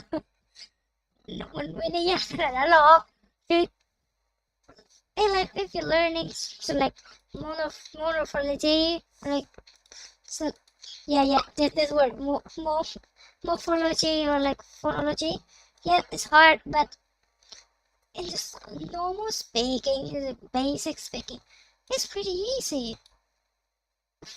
มันไม่ได้ยากขนาดนั้นหรอกคือlike if you're learning so like morphology like so yeah this word morphology or like phonology, yeah, it's hard, but in just normal speaking, just basic speaking, it's pretty easy. The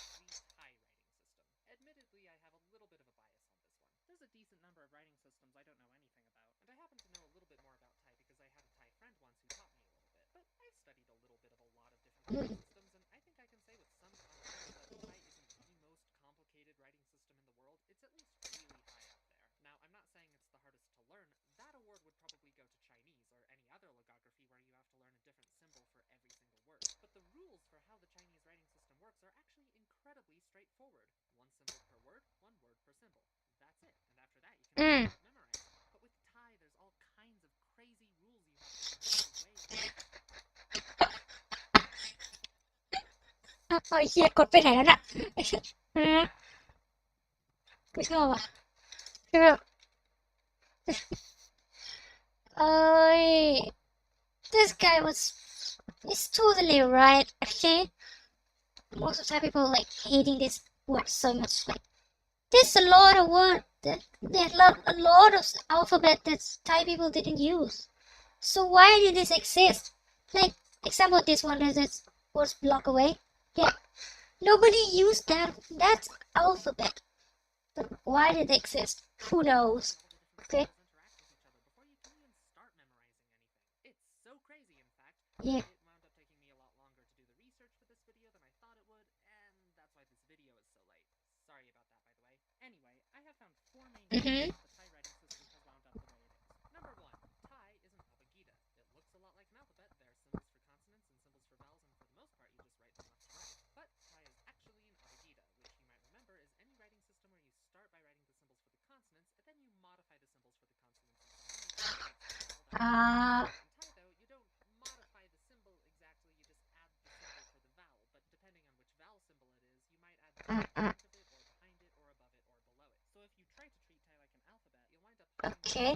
Thai writing system. Admittedly, I have a little bit of a bias on this one. There's a decent number of writing systems I don't know anything about, and I happen to know a little bit more about Thai because I had a Thai friend once who taught me a little bit. But I've studied a little bit of a lot of different writing systems, and I think I can say with some confidence that Thai isn't the most complicated writing system in the world. It's at least really high up there. Now, I'm not saying it's the hardest to learn. That award would probably go to Chinese or any other logography where you have to learn a different symbol for every single word. But the rules for how the Chinese writing system works are actually incredibly straightforward. One symbol per word, one word per symbol. That's it. And after that, you can memorize it. But with Thai, there's all kinds of crazy rules you have to learn. Ôi shit, กดไปไหนแล้วน่ะ ไม่ชอบอ่ะคือแบบthis guy is totally right, okay? Most of the time people like hating this word so much. Like, there's a lot of words there's a lot of alphabet that Thai people didn't use. So why did this exist? Like, example, this one that was block away. Yeah, nobody used that alphabet. But why did it exist? Who knows? Okay. It's so crazy, in fact. Yeah. It wound up taking me a lot longer to do the research for this video than I thought it would, and that's why this video is so late. Sorry about that, by the way. Anyway, I have found 4 main reasons the Thai writing system has wound up the way it is. Number 1, Thai is an abagida. It looks a lot like an alphabet. There are symbols for consonants and symbols for vowels, and for the most part, you just write them left to right. But Thai is actually an abagida, which you might remember is any writing system where you start by writing the symbols for the consonants, and then you modify the symbols for the consonants in some way. In Thai, though, you don't modify the symbol exactly, you just add the symbol for the vowel. But depending on which vowel symbol it is, you might add the symbol in front of it, or behind it, or above it, or below it. So if you try to treat Thai like an alphabet, you'll wind up Okay.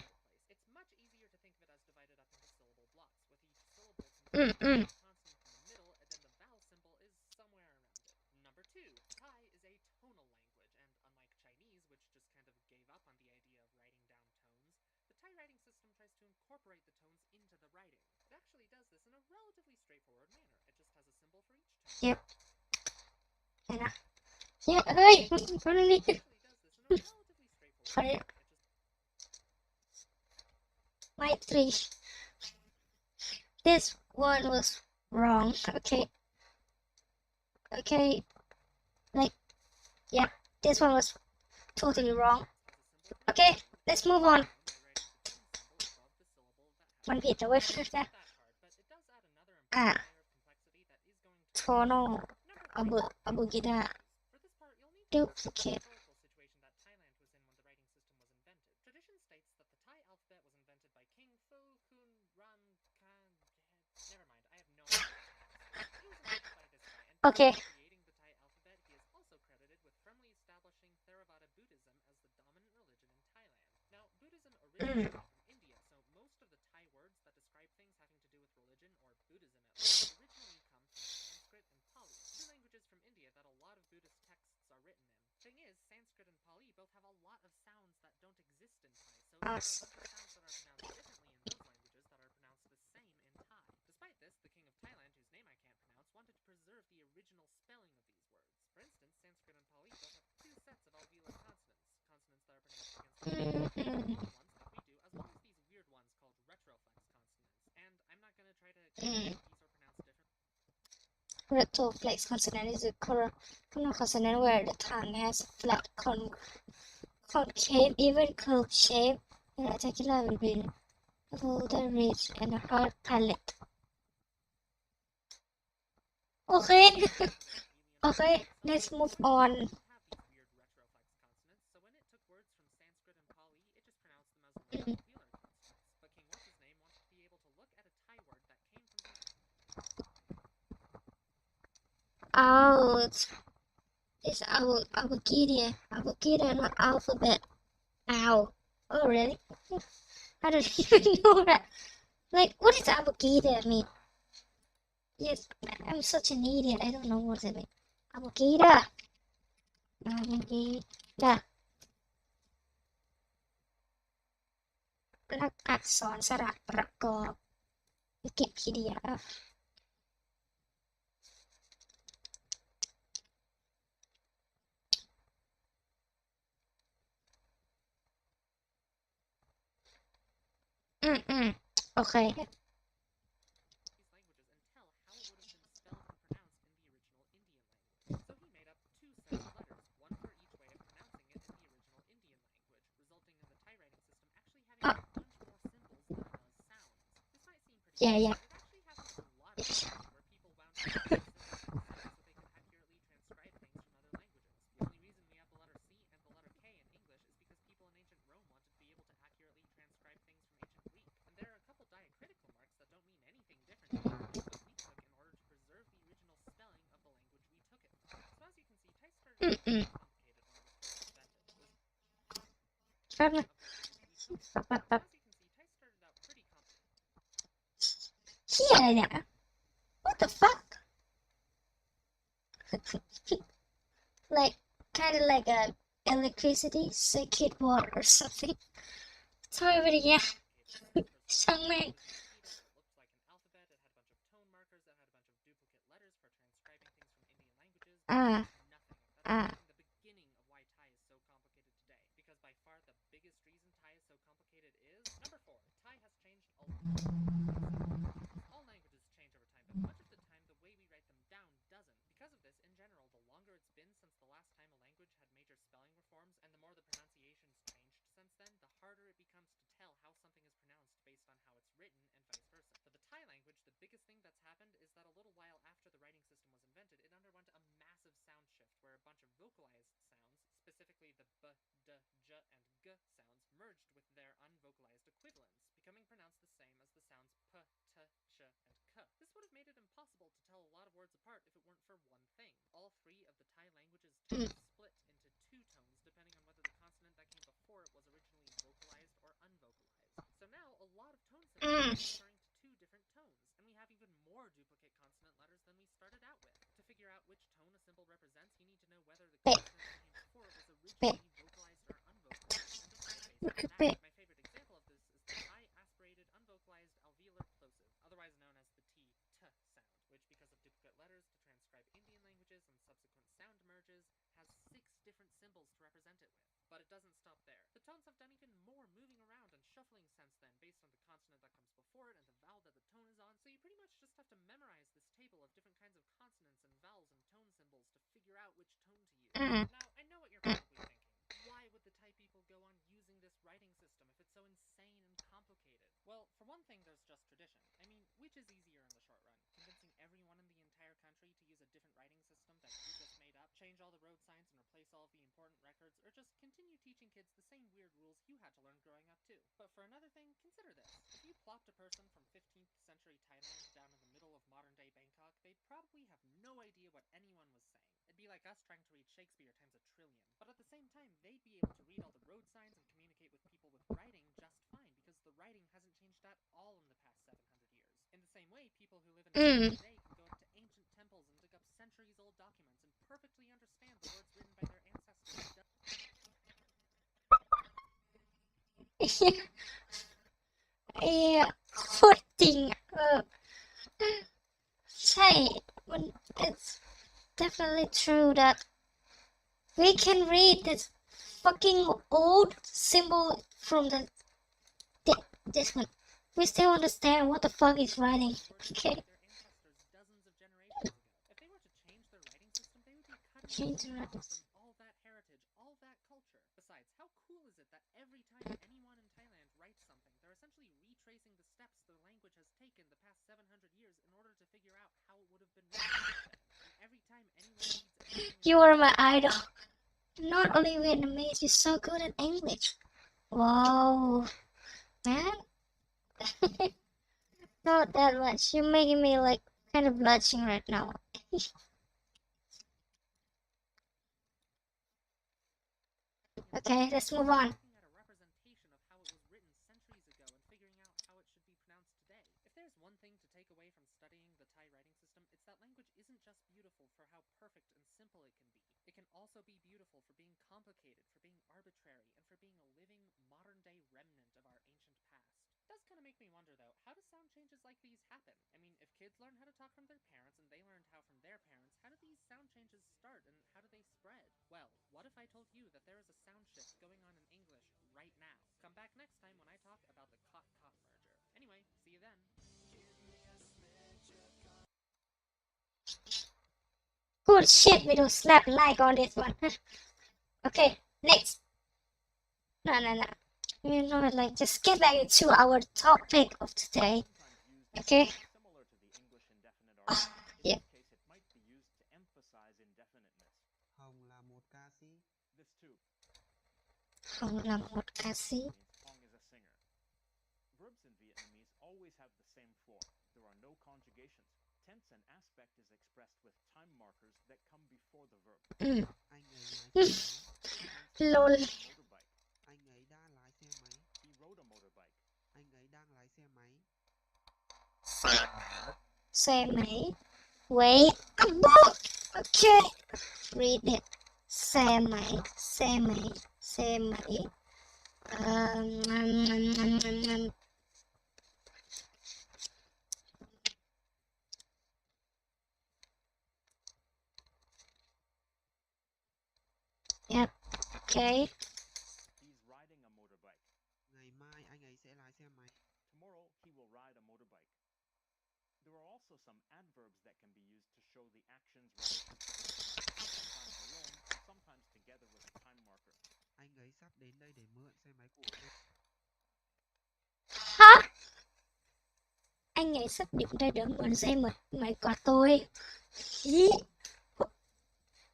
it's much easier to think of it as divided up into syllable blocks, with each syllable containing a consonant in the middle, and then the vowel symbol is somewhere around it. Number 2, Thai is a tonal language, and unlike Chinese, which just kind of gave up on the idea of writing down tones, the Thai writing system tries to incorporate the tones into the writing. It actually does this in a relatively straightforward manner. It just has a symbol for each tone. Yep. Yeah, hey, finally. Sorry. My 3. This one was wrong. Okay. Like, yeah, this one was totally wrong. Okay, let's move on. One bit away from that. Tonal abugida. Duplicate. Tradition states that the Thai alphabet was invented by King Fu Kun Ran Khan. Never mind, I have no idea. It was invented by this guy, and Okay. creating the Thai alphabet, he is also credited with firmly establishing Theravada Buddhism as the dominant religion in Thailand. Now, Buddhism originated from India, so most of the Thai words that describe things having to do with religion, or Buddhism at least, originally come from Sanskrit and Pali, 2 languages from India that a lot of Buddhist texts are written in. Thing is, Sanskrit and Pali both have a lot of sounds that don't exist in Thai, so there are a bunch of sounds that are pronounced differently in those languages that are pronounced the same in Thai. Despite this, the king of Thailand, whose name I can't pronounce, wanted to preserve the original spelling of these words. For instance, Sanskrit and Pali both have 2 sets of alveolar consonants that are pronounced against the ones like we do, as well as these weird ones called retroflex consonants. And I'm not going to try to these are pronounced differently. Retroflex consonant is a consonant where the tongue has a flat concave, even curved shape. The articular will be the ridge and a hard palate. Okay. Okay, let's move on. Have these weird retroflex consonants, so when it took words from Sanskrit and Pali, it just pronounced them as alveolar consonants. But King What's-His-Name wanted to be able to look at a Thai word that came from It's abugida, not alphabet. Ow. Oh, really? I don't even know that. Like, what does abugida mean? Yes, I'm such an idiot. I don't know what it means. Abugida. หลักอักษรสระประกอบ Wikipedia. Okay. these languages and tell how it would have been spelled and pronounced in the original Indian language. So he made up two sets of letters, one for each way of pronouncing it in the original Indian language, resulting in the Thai writing system actually having a bunch more symbols than it does sounds. This might seem pretty Yeah. but it actually happens a lot of times where people wound up using symbols and sounds so they could accurately transcribe things from other languages. The only reason we have the letter C and the letter K in English is because people in ancient Rome wanted to be able to accurately transcribe things from ancient Greek. And there are a couple diacritical marks that don't mean anything different in English that we took in order to preserve the original spelling of the language we took it from. So as you can see, Thai started out pretty complicated when it was first invented. It was Probably. of the language we took it from. So as you can see, Thai started out pretty complicated. Yeah. What the fuck? Like, kind of like a electricity circuit board or something. Sorry, but yeah. Sung man. It looked like an alphabet. It had a bunch of tone markers. It had a bunch of duplicate letters for transcribing things from Indian languages. Nothing. That's the beginning of why Thai is so complicated today. Because by far the biggest reason Thai is so complicated is number 4. Thai has changed a lot. All languages change over time, but much of the time the way we write them down doesn't. Because of this, in general, the longer it's been since the last time a language had major spelling reforms, and the more the pronunciations changed since then, the harder it becomes to tell how something is pronounced based on how it's written, and vice versa. For the Thai language, the biggest thing that's happened is that a little while after the writing system was invented, it underwent a massive sound shift where a bunch of vocalized sounds, specifically the b, d, j, and g sounds, merged with their unvocalized equivalents, becoming pronounced the same as the sounds p, t, ch, and k. This would have made it impossible to tell a lot of words apart if it weren't for one thing. All 3 of the Thai languages tones split into 2 tones depending on whether the consonant that came before it was originally vocalized or unvocalized. So now a lot of tone symbols are referring to 2 different tones, and we have even more duplicate consonant letters than we started out with. To figure out which tone a symbol represents, you need to know whether the consonant that came before it was originally vocalized or unvocalized. And just to be basic on that, my favorite example of this is the Thai aspirated unvocalized alveolar plosive, otherwise known as the T sound, which because of duplicate letters to transcribe Indian languages and subsequent sound merges, has 6 different symbols to represent it with. But it doesn't stop there. The tones have done even more moving around and shuffling since then based on the consonant that comes before it and the vowel that the tone is on, so you pretty much just have to memorize this table of different kinds of consonants and vowels and tone symbols to figure out which tone to use. Now, I know what you're probably thinking. Why would the Thai people go on using this writing system if it's so insane and complicated? Well, for one thing, there's just tradition. I mean, which is easier in the short run? Convincing everyone in the entire country to use a different writing system that you just made up, change all the road signs and replace all of the important records, or just continue teaching kids the same weird rules you had to learn growing up too? But for another thing, consider this. If you plopped a person from 15th century Thailand down in the middle of modern day Bangkok, they'd probably have no idea what anyone was saying. It'd be like us trying to read Shakespeare times a trillion. But at the same time, they'd be able to read all the road signs and communicate with people with writing just fine, because the writing hasn't changed at all in the past 700 years. In the same way, people who live in America today can go up to ancient temples and dig up centuries-old documents and perfectly understand the words written by their ancestors. Yeah, putting say, it's definitely true that we can read this fucking old symbol from this one. We still understand what the fuck is writing. Okay. Their ancestors dozens of generations ago. If they were to change their writing system, they would be cutting themselves off from all that heritage, all that culture. Besides, how cool is it that every time anyone in Thailand writes something, they're essentially retracing the steps their language has taken the past 700 years in order to figure out how it would have been written. And every time anyone reads anything, You are my idol. Not only Vietnamese, you're so good at English. Wow, man. Not that much. You're making me like kind of blushing right now. Okay, let's move on. looking at a representation of how it was written centuries ago and figuring out how it should be pronounced today. If there's one thing to take away from studying the Thai writing system, it's that language isn't just beautiful for how perfect and simple it can be. It can also be beautiful for being complicated, for being arbitrary, and for being a living, modern-day remnant of our ancient past. It does kind of make make me wonder though, how do sound changes like these happen? I mean, if kids learn how to talk from their parents and they learned how from their parents, how do these sound changes start and how do they spread? Well, what if I told you that there is a sound shift going on in English right now? Come back next time when I talk about the cot-cop merger. Anyway, see you then. Good shit, we don't slap like on this one. Okay, next. No. You know, like, just get back into our topic of today. Okay. Similar to the English indefinite Oh, article. In yeah. this case, it might be used to emphasize indefiniteness. Hồng là một ca sĩ. This too Hồng là một ca sĩ. means Hong is a singer. Verbs in Vietnamese always have the same form. There are no conjugations. Tense and aspect is expressed with time markers that come before the verb. Anh ấy lái xe máy. Lol. Motorbike. Anh ấy đã lái xe máy. He rode a motorbike. Anh ấy đang lái xe máy. Xe máy. Wait a book. Okay. Read it. Xe máy. Xe máy. Xe máy. Yep. Okay. He's riding a motorbike. Ngày mai anh ấy sẽ lái xe máy. Tomorrow he will ride a motorbike. There are also some adverbs that can be used to show the action's relationship, sometimes alone and sometimes together with a time marker. Anh ấy sắp đến đây để mượn xe máy của tôi. Hả? Anh ấy sắp điểm ra đỡ mượn xe máy của tôi.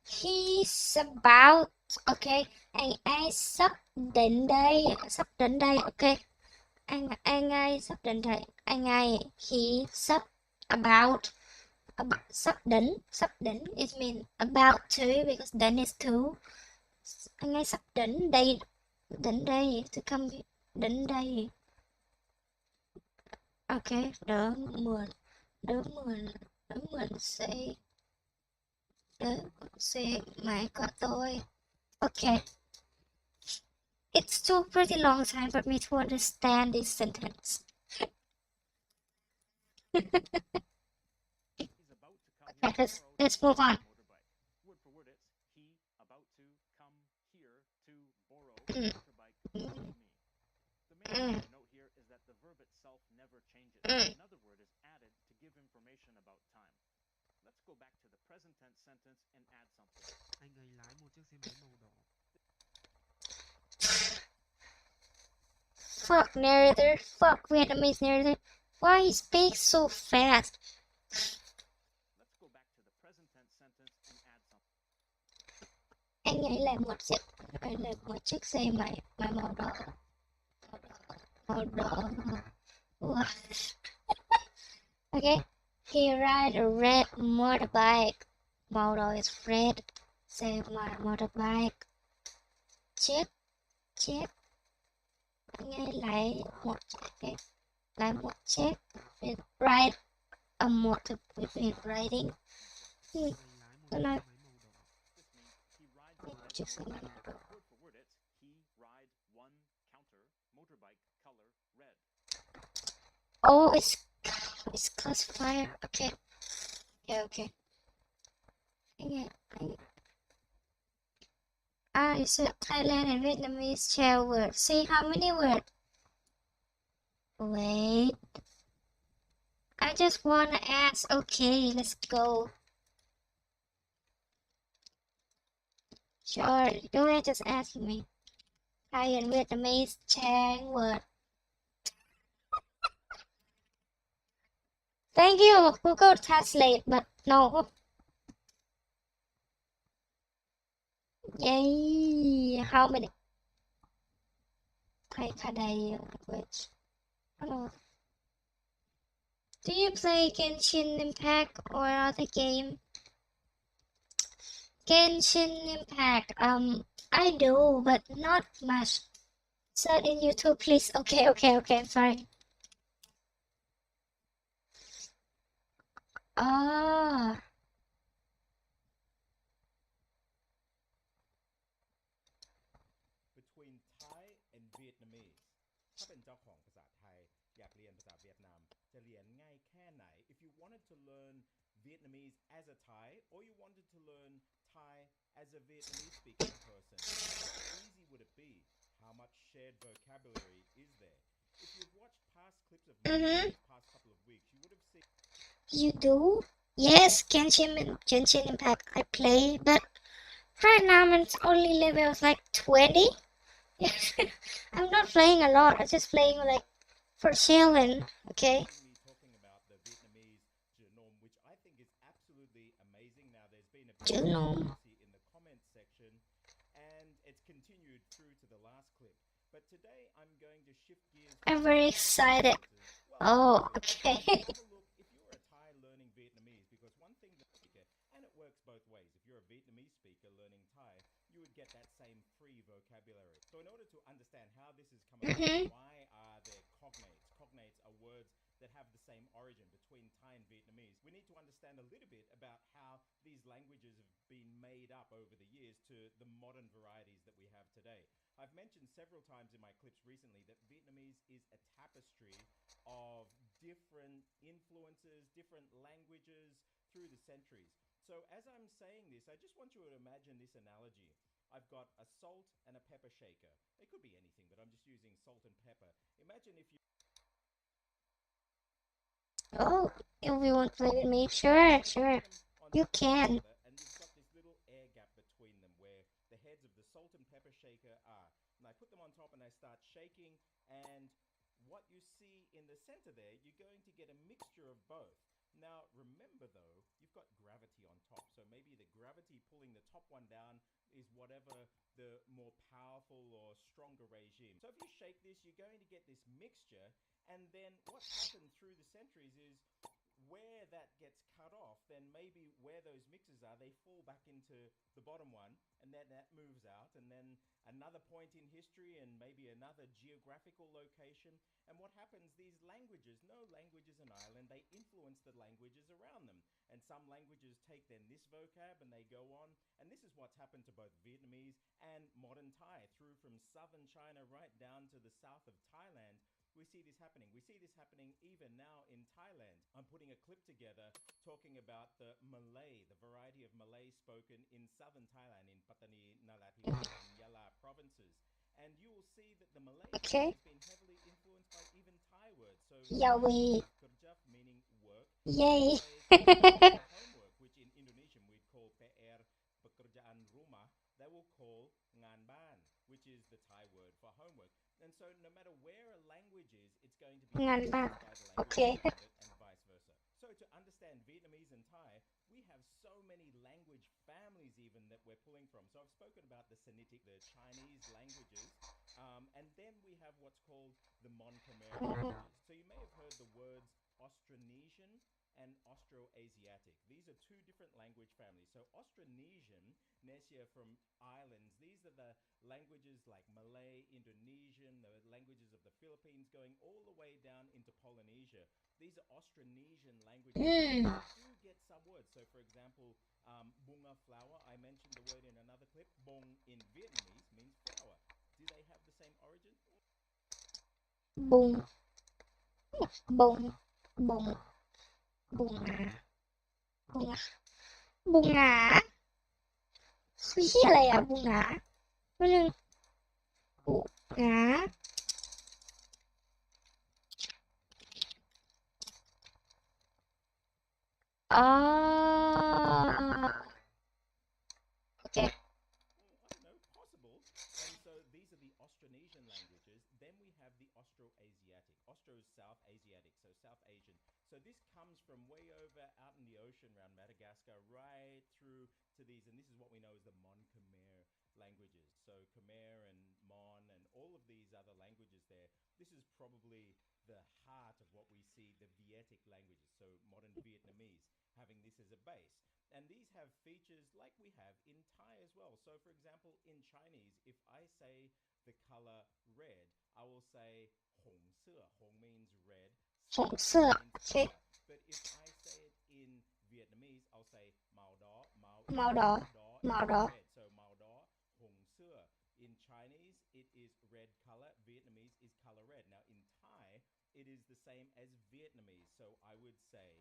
He's about. Okay. Anh ấy sắp đến đây. Sắp đến đây. Okay. Anh ấy sắp đến đây. Anh ấy. He sắp. About. Sắp đến. Sắp đến. It means about to because then is to. Anh ấy sắp đến đây. Đến đây. To come. Đến đây. Okay, đỡ mượn xe máy của tôi. Okay. It's too pretty long time for me to understand this sentence. He's about to come Okay, here let's tomorrow move on. to motorbike. Word for word it's he about to come here to borrow motorbike from me. The main thing to note here is that the verb itself never changes. Another word is added to give information about time. Let's go back to the present tense sentence and add something. Anh ấy lái một chiếc xe máy màu đỏ. Fuck narrator. Fuck Vietnamese narrator. Why he speaks so fast? Let's go back to the present tense sentence and add something. Anh ấy là một chiếc xe máy màu đỏ. What? Okay. He ride a red motorbike. Model is red. Xe máy motorbike. Chiếc. Anh ấy lấy một chiếc. Ride a motor with riding. Anh ấy lái một chiếc xe máy màu đỏ. This means he rides a red motorbike. Word for word it's he ride one counter motorbike color red. Oh, it's classifier. Okay. Yeah, okay. It's a Thailand and Vietnamese share word. See how many words? Wait. I just wanna ask. Okay, let's go. Sure, don't you just ask me. Thai and Vietnamese share word. Thank you, Google Translate, but no. Yay! How many? Thai language. Hello. Do you play Genshin Impact or other game? Genshin Impact. I do, but not much. Search in YouTube, please. Okay. I'm sorry. Ah. between Thai and Vietnamese ถ้าเป็นเจ้าของภาษาไทย อยากเรียนภาษาเวียดนามจะเรียนง่ายแค่ไหน if you wanted to learn Vietnamese as a Thai or you wanted to learn Thai as a Vietnamese speaking person, how easy would it be? How much shared vocabulary is there? If you've watched past clips of me these past couple of weeks, you would have seen You do? Yes, Genshin Impact I play, but right now it's only levels like 20. I'm not playing a lot. I'm just playing like for chilling. Okay. me talking about the Vietnamese genome, which I think is absolutely amazing. Now, there's been a bit of Genome. controversy in the comments section, and it's continued through to the last clip. But today, I'm going to shift gears. I'm very excited. Well, Oh, okay. have a look if you're a Thai learning Vietnamese, because one thing that and it works both ways. If you're a Vietnamese speaker learning Thai, you would get that same free vocabulary. So in order to understand how this is coming about, why are there cognates? Cognates are words that have the same origin between Thai and Vietnamese. We need to understand a little bit about how these languages have been made up over the years to the modern varieties that we have today. I've mentioned several times in my clips recently that Vietnamese is a tapestry of different influences, different languages through the centuries. So as I'm saying this, I just want you to imagine this analogy. I've got a salt and a pepper shaker. It could be anything, but I'm just using salt and pepper. Imagine if you Oh, if you want to play with me, sure. You can. and you've got this little air gap between them where the heads of the salt and pepper shaker are. And I put them on top and I start shaking, and what you see in the center there, you're going to get a mixture of both. Now, remember though, you've got gravity on top, so maybe the gravity pulling the top one down is whatever the more powerful or stronger regime. So if you shake this, you're going to get this mixture, and then what's happened through the centuries is where that gets cut off, then maybe where those mixes are, they fall back into the bottom one, and then that moves out, and then another point in history, and maybe another geographical location. And what happens, these languages, no language is an island, they influence the languages around them. And some languages take then this vocab and they go on. And this is what's happened to both Vietnamese and modern Thai, through from southern China right down to the south of Thailand. We see this happening. We see this happening even now in Thailand. I'm putting a clip together talking about the Malay, the variety of Malay spoken in southern Thailand, in Pattani, Narathiwat, and Yala provinces. And you will see that the Malay Okay. has been heavily influenced by even Thai words. So Yawi. kerja meaning work. Yay. Homework, which in Indonesian we'd call PR, pekerjaan rumah, they will call ngan ban, which is the Thai word for homework. And so no matter where a language is, it's going to be Ngan ban. influenced by the language Okay. around it, and vice versa. So to understand Vietnamese and Thai, we have so many language families even that we're pulling from. So I've spoken about the Sinitic, the Chinese languages, and then we have what's called the Mon-Khmer languages. So you may have heard the words Austronesian and Austroasiatic. These are two different language families. So Austronesian, Nesia from islands, these are the languages like Malay, Indonesian, the languages of the Philippines, going all the way down into Polynesia. These are Austronesian languages. You do get some words. So for example, bunga flower, I mentioned the word in another clip. Bong in Vietnamese means flower. Do they have the same origin? Bung. Bung. Bung. Bunga. Bunga. Bunga.คือเหี้ยอะไรอ่ะบุงหงาไม่นึงบุงหงาอ๋อโอเค I don't know, possible. And so these are the Austronesian languages. Then we have the Austroasiatic. Austro is South Asiatic, so South Asian. So this comes from way over out in the ocean around Madagascar, right through to these, and this is what we know as the Mon-Khmer languages. So Khmer and Mon and all of these other languages there. This is probably the heart of what we see, the Vietic languages, so modern Vietnamese, having this as a base. And these have features like we have in Thai as well. So for example, in Chinese, if I say the color red, I will say hong se. Hong means red. หงเสื้อ means โอเค color. But if I say it in Vietnamese, I'll say mao do. Mao is Mao do. is Mao do. red. So mao do, hong se. In Chinese, it is red color. Vietnamese is color red. Now in Thai, it is is the same as Vietnamese. So I would say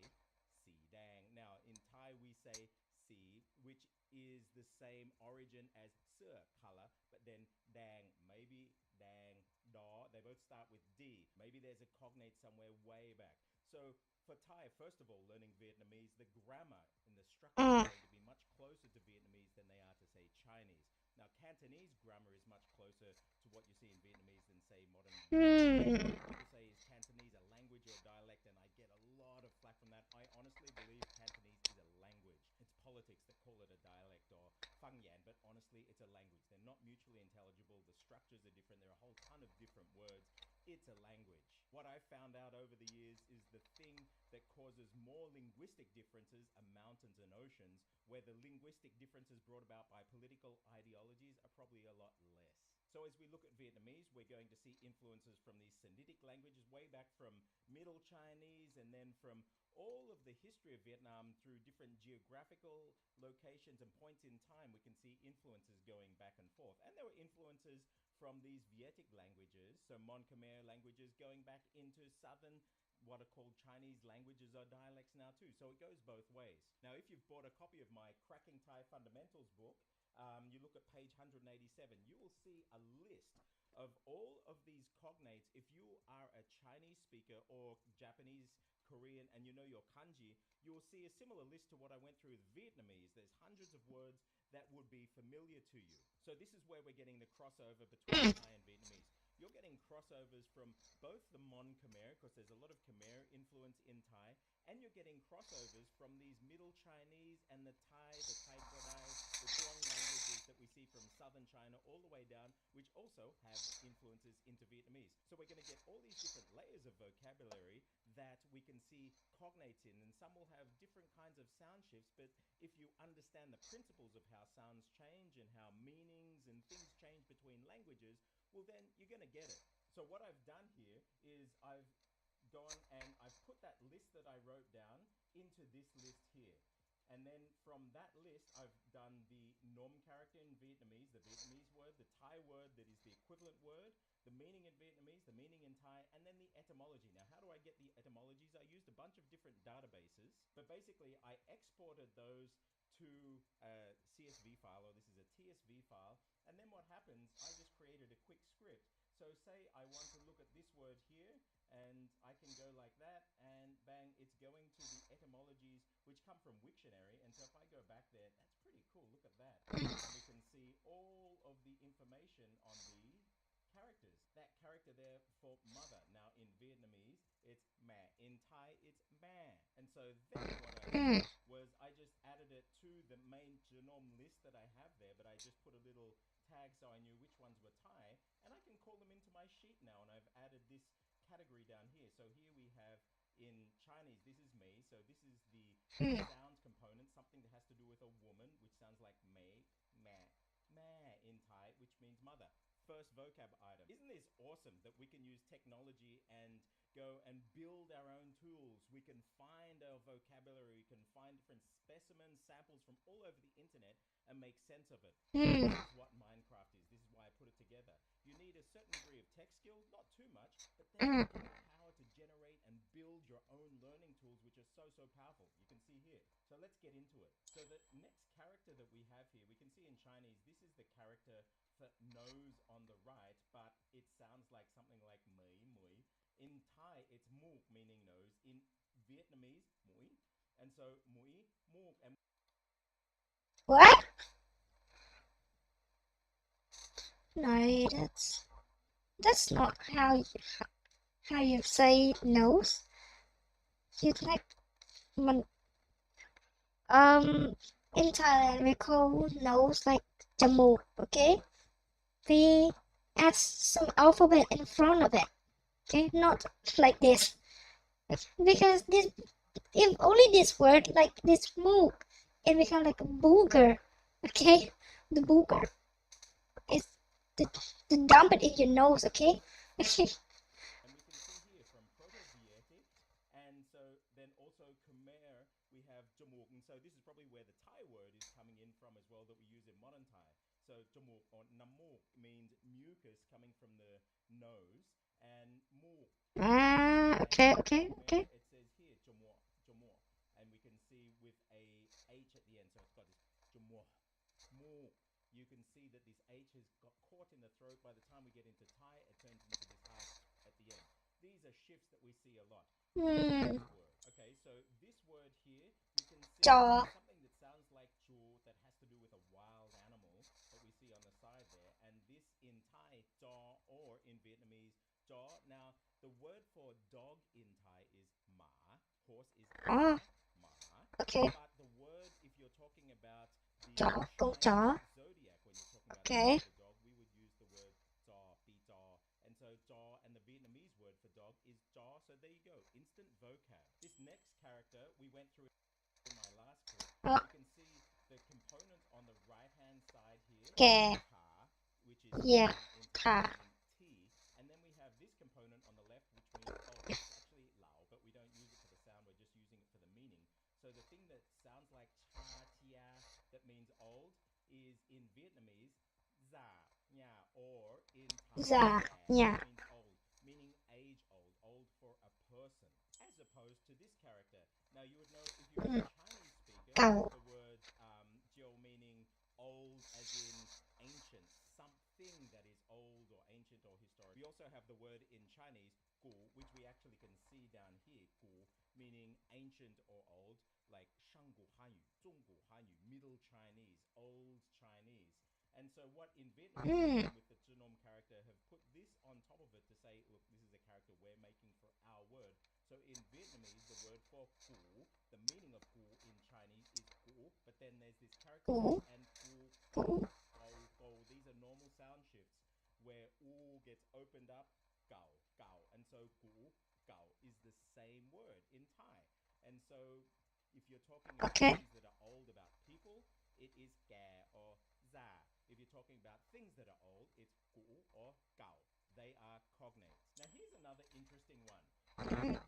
si dang. Now in Thai we say si, which is the same origin as sir, color, but then dang, maybe dang, da, they both start with D. Maybe there's a cognate somewhere way back. So for Thai, first of all, learning Vietnamese, the grammar and the structure is going to be much closer to Vietnamese than they are to, say, Chinese. Now, Cantonese grammar is much closer to what you see in Vietnamese than, say, modern Vietnamese. People say, is Cantonese a language or a dialect? And I get a lot of flack from that. I honestly believe Cantonese is a language. It's politics that call it a dialect or Fang Yan, but honestly, it's a language. They're not mutually intelligible. The structures are different. There are a whole ton of different words. It's a language. What I've found out over the years is the thing that causes more linguistic differences are mountains and oceans, where the linguistic differences brought about by political ideologies are probably a lot less. So as we look at Vietnamese, we're going to see influences from these Sinitic languages way back from Middle Chinese, and then from all of the history of Vietnam through different geographical locations and points in time, we can see influences going back and forth. And there were influences from these Vietic languages, so Mon Khmer languages, going back into southern, what are called Chinese languages or dialects now too. So it goes both ways. Now, if you've bought a copy of my Cracking Thai Fundamentals book, you look at page 187, you will see a list of all of these cognates. If you are a Chinese speaker or Japanese, Korean, and you know your kanji, you will see a similar list to what I went through with Vietnamese. There's hundreds of words that would be familiar to you. So this is where we're getting the crossover between Thai and Vietnamese. You're getting crossovers from both the Mon Khmer, because there's a lot of Khmer influence in Thai, and you're getting crossovers from these Middle Chinese and the Thai Krai, the Tuong languages that we see from southern China all the way down, which also have influences into Vietnamese. So we're going to get all these different layers of vocabulary that we can see cognates in, and some will have different kinds of sound shifts, but if you understand the principles of how sounds change and how meanings and things change between languages, well then you're going to get it. So what I've done here is I've gone and I've put that list that I wrote down into this list here. And then from that list, I've done the nom character in Vietnamese, the Vietnamese word, the Thai word that is the equivalent word, the meaning in Vietnamese, the meaning in Thai, and then the etymology. Now, how do I get the etymologies? I used a bunch of different databases, but basically I exported those to a CSV file, or this is a TSV file. And then what happens, I just created a quick script. So say I want to look at this word here, and I can go like that, and bang, it's going to the etymologies which come from Wiktionary. And so if I go back there, that's pretty cool. Look at that. And we can see all of the information on the characters. That character there for mother. Now in Vietnamese, it's mẹ. In Thai, it's mẹ. And so then what I did was I just added it to the main genome list that I have there, but I just put a little tag so I knew which ones were Thai, and I can call them into my sheet now, and I've added this category down here. So here we have in Chinese, this is me, so this is the sound component, something that has to do with a woman, which sounds like me, mẹ, mẹ in Thai, which means mother. First vocab item. Isn't this awesome that we can use technology and go and build our own tools? We can find our vocabulary, we can find different specimens, samples from all over the internet and make sense of it. This is what Minecraft is. This is why I put it together. You need a certain degree of tech skill, not too much, but then you have the power to generate and build your own learning tools, which are so, so powerful. You can see here. So let's get into it. So the next character that we have here, we can see in Chinese, this is the character for nose on the right, but it sounds like something like mui, mui. In Thai, it's mu, meaning nose. In Vietnamese, mui. And so mui, mu, and What? No, that's not how you say nose. You like mình in Thailand we call nose like jam mook, okay? We add some alphabet in front of it, okay? Not like this, because this, if only this word like this mook, it becomes like a booger, okay? The booger is to dump it in your nose, okay? we can see here from Proto-Vietic, and so then also Khmer, we have jamuk, and so this is probably where the Thai word is coming in from as well that we use in modern Thai. So jamuk or namuk means mucus coming from the nose, and muk Ah, Okay, okay, Remember, okay. it says here, jomo, jomo, and we can see with a H at the end, so it's got this jomo, mo. You can see that this H has got caught in the throat. By the time we get into Thai, it turns into this half at the end. These are shifts that we see a lot. Hmm. Word. Okay, so this word here, we can see Chó. something that sounds like chu that has to do with a wild animal that we see on the side there. And this in Thai, chó, or in Vietnamese, chó. Now, the word for dog in Thai is ma. Horse is Ah, ma. okay. But the word, if you're talking about the Chó, con Chinese chó. zodiac, when you're talking about Okay. the dog, we would use the word chó, pi chó. And so chó, and the Vietnamese word for dog is chó. So there you go, instant vocab. This next character we went through in my last clip. Oh. You can see the component on the right-hand side here, Okay. ta, which is Yeah, in ta. meaning T. And then we have this component on the left, which means old. It's actually lao, but we don't use it for the sound. We're just using it for the meaning. So the thing that sounds like cha, tia, that means old, is in Vietnamese, za, nya, or in Thai, Za, nya. which means old, meaning age old for a person, as opposed to this character. Now you would know if you're a Chinese speaker, Cậu. the word jiu meaning old as in ancient, something that is old or ancient or historic. We also have the word in Chinese, gu, which we actually can see down here, gu, meaning ancient or old, like Shanggu Hanyu, Zhonggu Hanyu, Middle Chinese, Old Chinese. And so what in Vietnamese with the genome character have put this on top of it to say, look, this is a character we're making for our word. So in Vietnamese, the word for gu, the meaning of gu in Chinese is gu, but then there's this character Gu. and gu, Gu. go. These are normal sound shifts where u gets opened up, gao, gao. And so gu, gao is the same word in Thai. And so if you're talking about Okay. things that are old about people, it is ga or za. If you're talking about things that are old, it's gu or gao. They are cognates. Now here's another interesting one.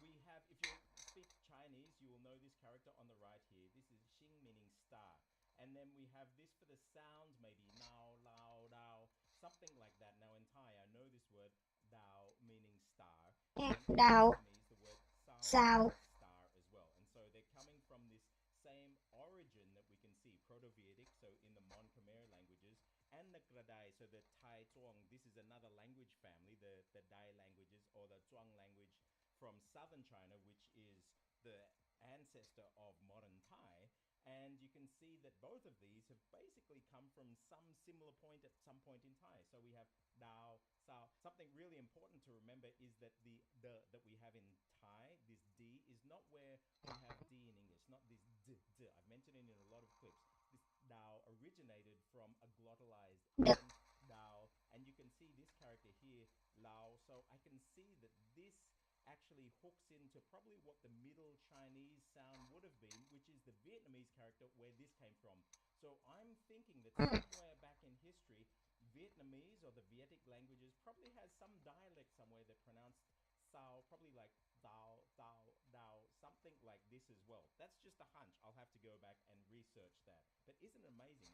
We have, if you speak Chinese, you will know this character on the right here. This is xing, meaning star. And then we have this for the sounds, maybe nao, lao, dao, something like that. Now in Thai, I know this word dao, meaning star. Yeah, And in dao. Vietnamese, the word sao, Sao. means star as well. And so they're coming from this same origin that we can see, Proto-Vedic, so in the Mon Khmer languages, and the Gradai, so the Thai Zhuang. This is another language family, the Dai languages or the Zhuang language from southern China, which is the ancestor of modern Thai. And you can see that both of these have basically come from some similar point at some point in Thai. So we have Dao, Sao. Something really important to remember is that the that we have in Thai, this D, is not where we have D in English, not this D. I've mentioned it in a lot of clips. This Dao originated from a glottalized N, Dao, and you can see this character here, Lao. So I can see that this actually hooks into probably what the Middle Chinese sound would have been, which is the Vietnamese character where this came from. So I'm thinking that somewhere back in history, Vietnamese or the Vietic languages probably has some dialect somewhere that pronounced Sao, probably like Dao, Dao, Dao, something like this as well. That's just a hunch. I'll have to go back and research that. But isn't it amazing?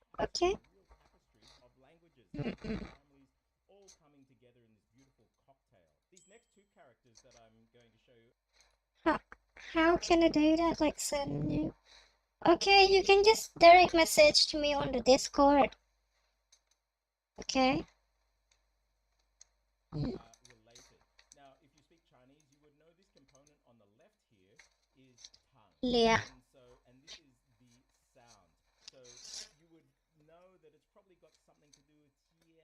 It's this Okay. real tapestry of languages, different families, all coming together in this beautiful cocktail. These next two characters that I'm going to show you. How can I do that? Like send you? Okay, you can just direct message to me on the Discord. Okay. Related. Now, if you speak Chinese, you would know this component on the left here is tongue. Yeah. And this is the sound. So you would know that it's probably got something to do with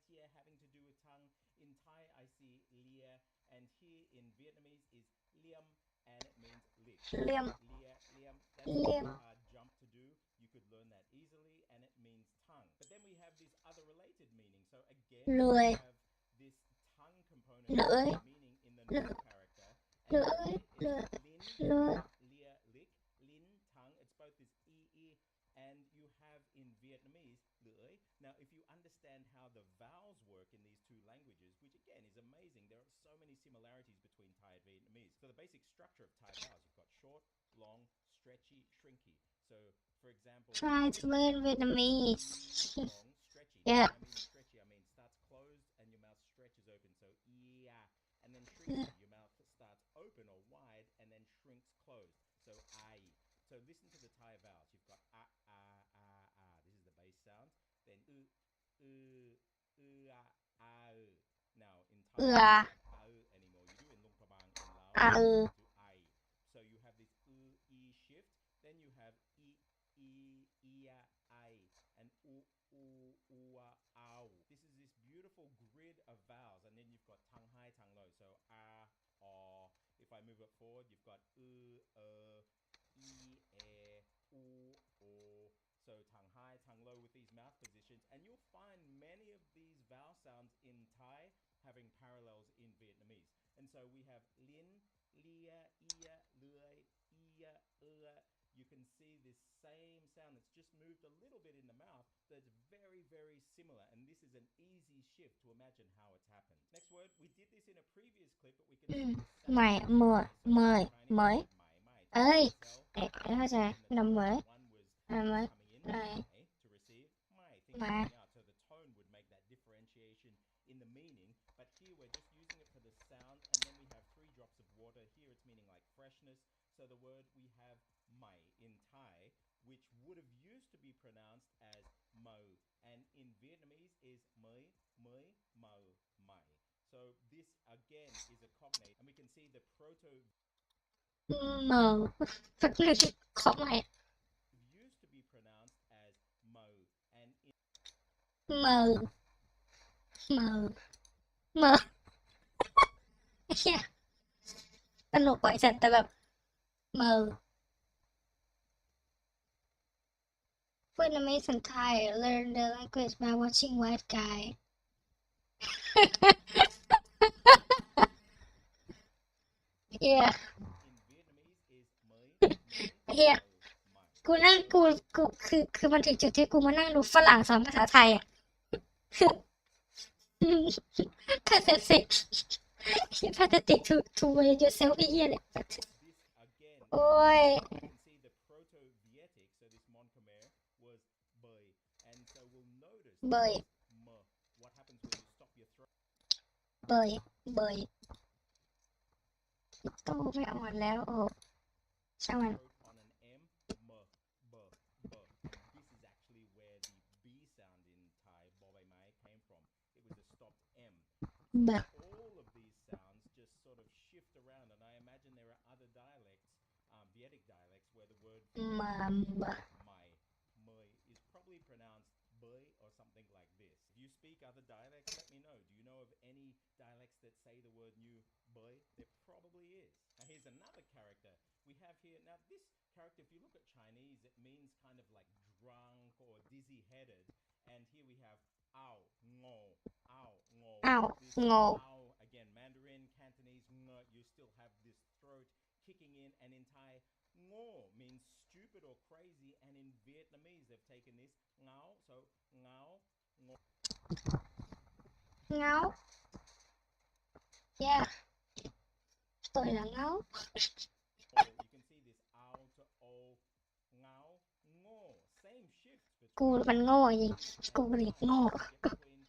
tia, having to do with tongue. In Thai, I see lia, and here in Vietnamese is liam, and it means lip. Liam. Liam. That's Liam. a hard jump to do. You could learn that easily, and it means tongue. But then we have this other related meaning. So again, Lưỡi. we have this tongue component Lưỡi. meaning in the new character. And Lưỡi. here Lưỡi. it's Lưỡi. lia, lick, lin, tongue. It's both this e, and you have in Vietnamese lưỡi. Now, if you understand how the vowels work in these two languages, which again is amazing, there are so many similarities between Thai and Vietnamese. So the basic structure of Thai vowels, you've got short, long, stretchy, shrinky. So, for example, Try to learn Vietnamese. long, stretchy. Yeah. When I mean stretchy, I mean starts closed and your mouth stretches open. So, yeah. And then shrinky, your mouth starts Now in Thai, ư you à don't have anymore. You do in Luang Prabang, in Lao, à ư to I. So you have this e shift, then you have I, and ow. This is this beautiful grid of vowels, and then you've got tongue high, tongue low. So or. If I move it forward, you've got o. So tongue high, tongue low with these mouth positions, and you'll find many of these vowel sounds in Thai having parallels in Vietnamese. And so we have lin, lia, ia, lười, ia, You can see this same sound that's just moved a little bit in the mouth that's very, very similar. And this is an easy shift to imagine how it's happened. Next word, we did this in a previous clip, but we can see the sound. mày mười mời mới ơi Chinese, để hóa ra năm mới mới này mà So the tone would make that differentiation in the meaning, but here we're just using it for the sound, and then we have 3 drops of water. Here it's meaning like freshness. So the word we have mai in Thai, which would have used to be pronounced as mo, and in Vietnamese is mới, mo, mai. So this again is a cognate, and we can see the proto mờ thật là khó mày used to be pronounced as mo, and in mờ mờ mờ yeah ตลกกว่าฉันแต่แบบมอ Vietnamese and Thai learn the language by watching white guy yeah in Vietnamese is mới, yeah mo, mai. กูนั่งกูคือมันถึงจุดที่กูมานั่งดูฝรั่งสอนภาษาไทยอ่ะ pathetic pathetic to yourself ไอ้เหี้ยเลย This again, โอ้ย you can see the Proto-Vietic, so this Mon Khmer was bơi, and so we'll notice เบย what happens when you stop your throat เบยตู้ไม่อ่อนแล้วโอ้ช่างมัน on an M, b. And this is actually where the B sound in Thai, bo bai mai, came from. It was a stopped M. เบ All of these sounds just sort of shift around, and I imagine there are other dialects, Vietic dialects, where the word มาเบ mai is probably pronounced bơi or something like this. If you speak other dialects, let me know. Do you know of any dialects that say the word new bơi? There probably is. Now here's another character we have here. Now this character, if you look at Chinese, it means kind of like drunk or dizzy-headed. And here we have ao, ngo, ao, ngo. อ้าว This งอ ao, again, Mandarin, Cantonese, ngo, you still have this throat kicking in. And in Thai, ngo means stupid or crazy. And in Vietnamese, they've taken this ngao, so ngao, ngo. เงา yeah ตัวละเงา You can see this ao to o, ngao, ngo. Same shift กู between มันโง่จริงกูนี่โง่ between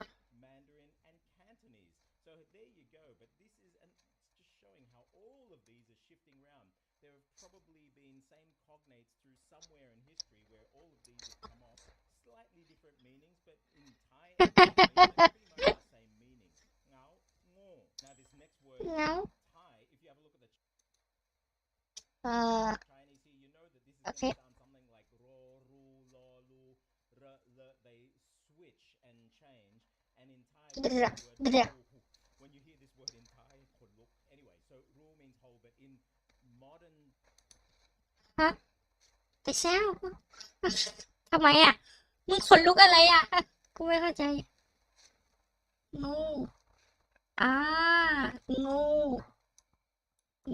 Mandarin and Cantonese. So there you go. But this is it's just showing how all of these are shifting around. There have probably been same cognates through somewhere in history where all of these have come off. Slightly different meanings, but in Thai and Vietnamese, they're pretty much the same meaning. Ngao, ngo. Now this next word, เงา Thai, if you have a look at the เอ่อ Chinese here, you know that this is Okay. going to sound something like ro, ru, lo, lu, r, le. They switch and change. And in Thai, we Bra, have the bra. word ru. When you hear this word in Thai, khon luk. Anyway, so ru means whole, but in modern แต่เช้าทำไมอ่ะมึงขนลุกอะไรอ่ะกูไม่เข้าใจงูอ่างู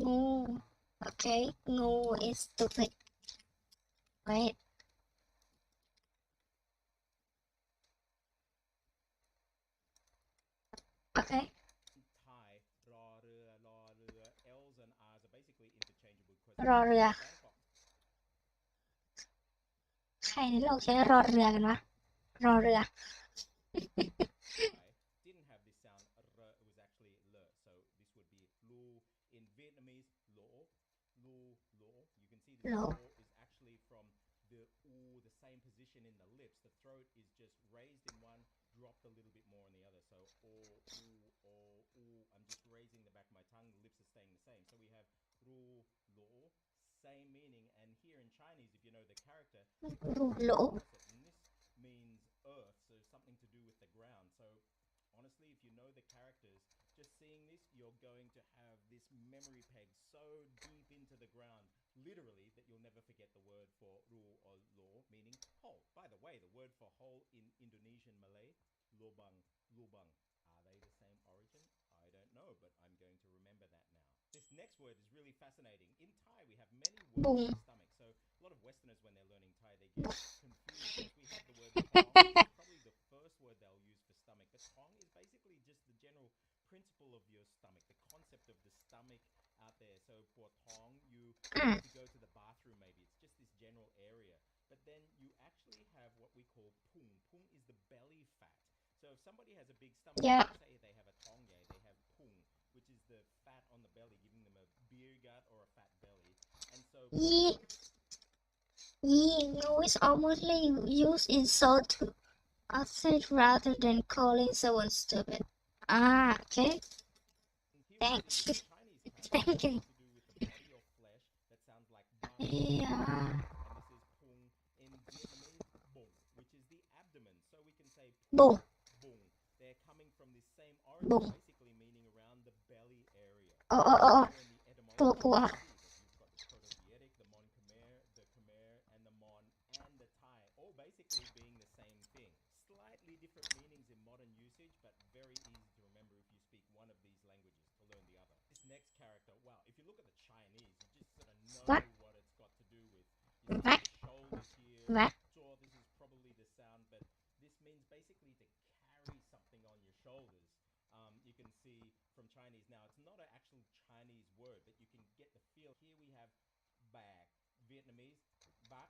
งูโอเคงู is stupid wait okay Thai, ro, re, lo, le, L's and R's are basically interchangeable. รอเรือ Bangkok ใครในโลกใช้รอเรือกันวะรอเรือ didn't have this sound r, it was actually le, so this would be lu. In Vietnamese, lo, lu, lo. You can see this Lo. lo is actually from the u, the same position position in the lips, the throat is just raised in one, dropped a little bit more in the other. So o, ooh. I'm just raising the back of my tongue. The lips are staying the same. So we have ru, lo, same meaning. And here in Chinese, if you know the character, Lỗ. and this means earth, so something to do with the ground. So honestly, if you know the characters, just seeing this, you're going to have this memory peg so deep into the ground, literally, that you'll never forget the word for ru or lo, meaning hole. By the way, the word for hole in Indonesian Malay, lubang, lubang. Are they the same origin? I don't know, but I'm going to remember that now. This next word is really fascinating. In Thai, we have many words Bùng. for stomach. So a lot of Westerners, when they're learning Thai, they get confused. We have the word tong, which is probably the first word they'll use for stomach. But tong is basically just the general principle of your stomach, the concept of the stomach out there. So for tong, you need to go to the bathroom maybe. It's just this general area. But then you actually have what we call pung. Pung is the belly fat. So if somebody has a big stomach, Yeah. say they have a tongye, they have pung, which is the fat on the belly, giving them a beer gut or a fat belly. And so Yi. Yi is almost used insult to others rather than calling someone stupid. Ah, okay. here Thanks. we see with the Chinese Thank character, you. to do with the body or flesh, that sounds like bang. Yeah. And this is pung. In Vietnamese, bung, which is the abdomen. So we can say pung, Bùng. bung. They're coming from the same origin, Bùng. basically meaning around the belly area. Ờ. So in the Của etymology, của. you see that you've got the Proto-Vietic, the Mon Khmer, the Khmer, and the Mon, and the Thai, all basically being the same thing. Slightly different meanings in modern usage, but very easy to remember if you speak one of these languages to learn the other. This next character, wow, if you look at the Chinese, you just sort of know What? what it's got to do with. You see What? the shoulders here. What? Sure, this is probably the sound, but this means basically to carry something on your shoulders. You can see from Chinese now, it's not an actual Chinese word, but you can get the feel. Here we have bag, Vietnamese, bak,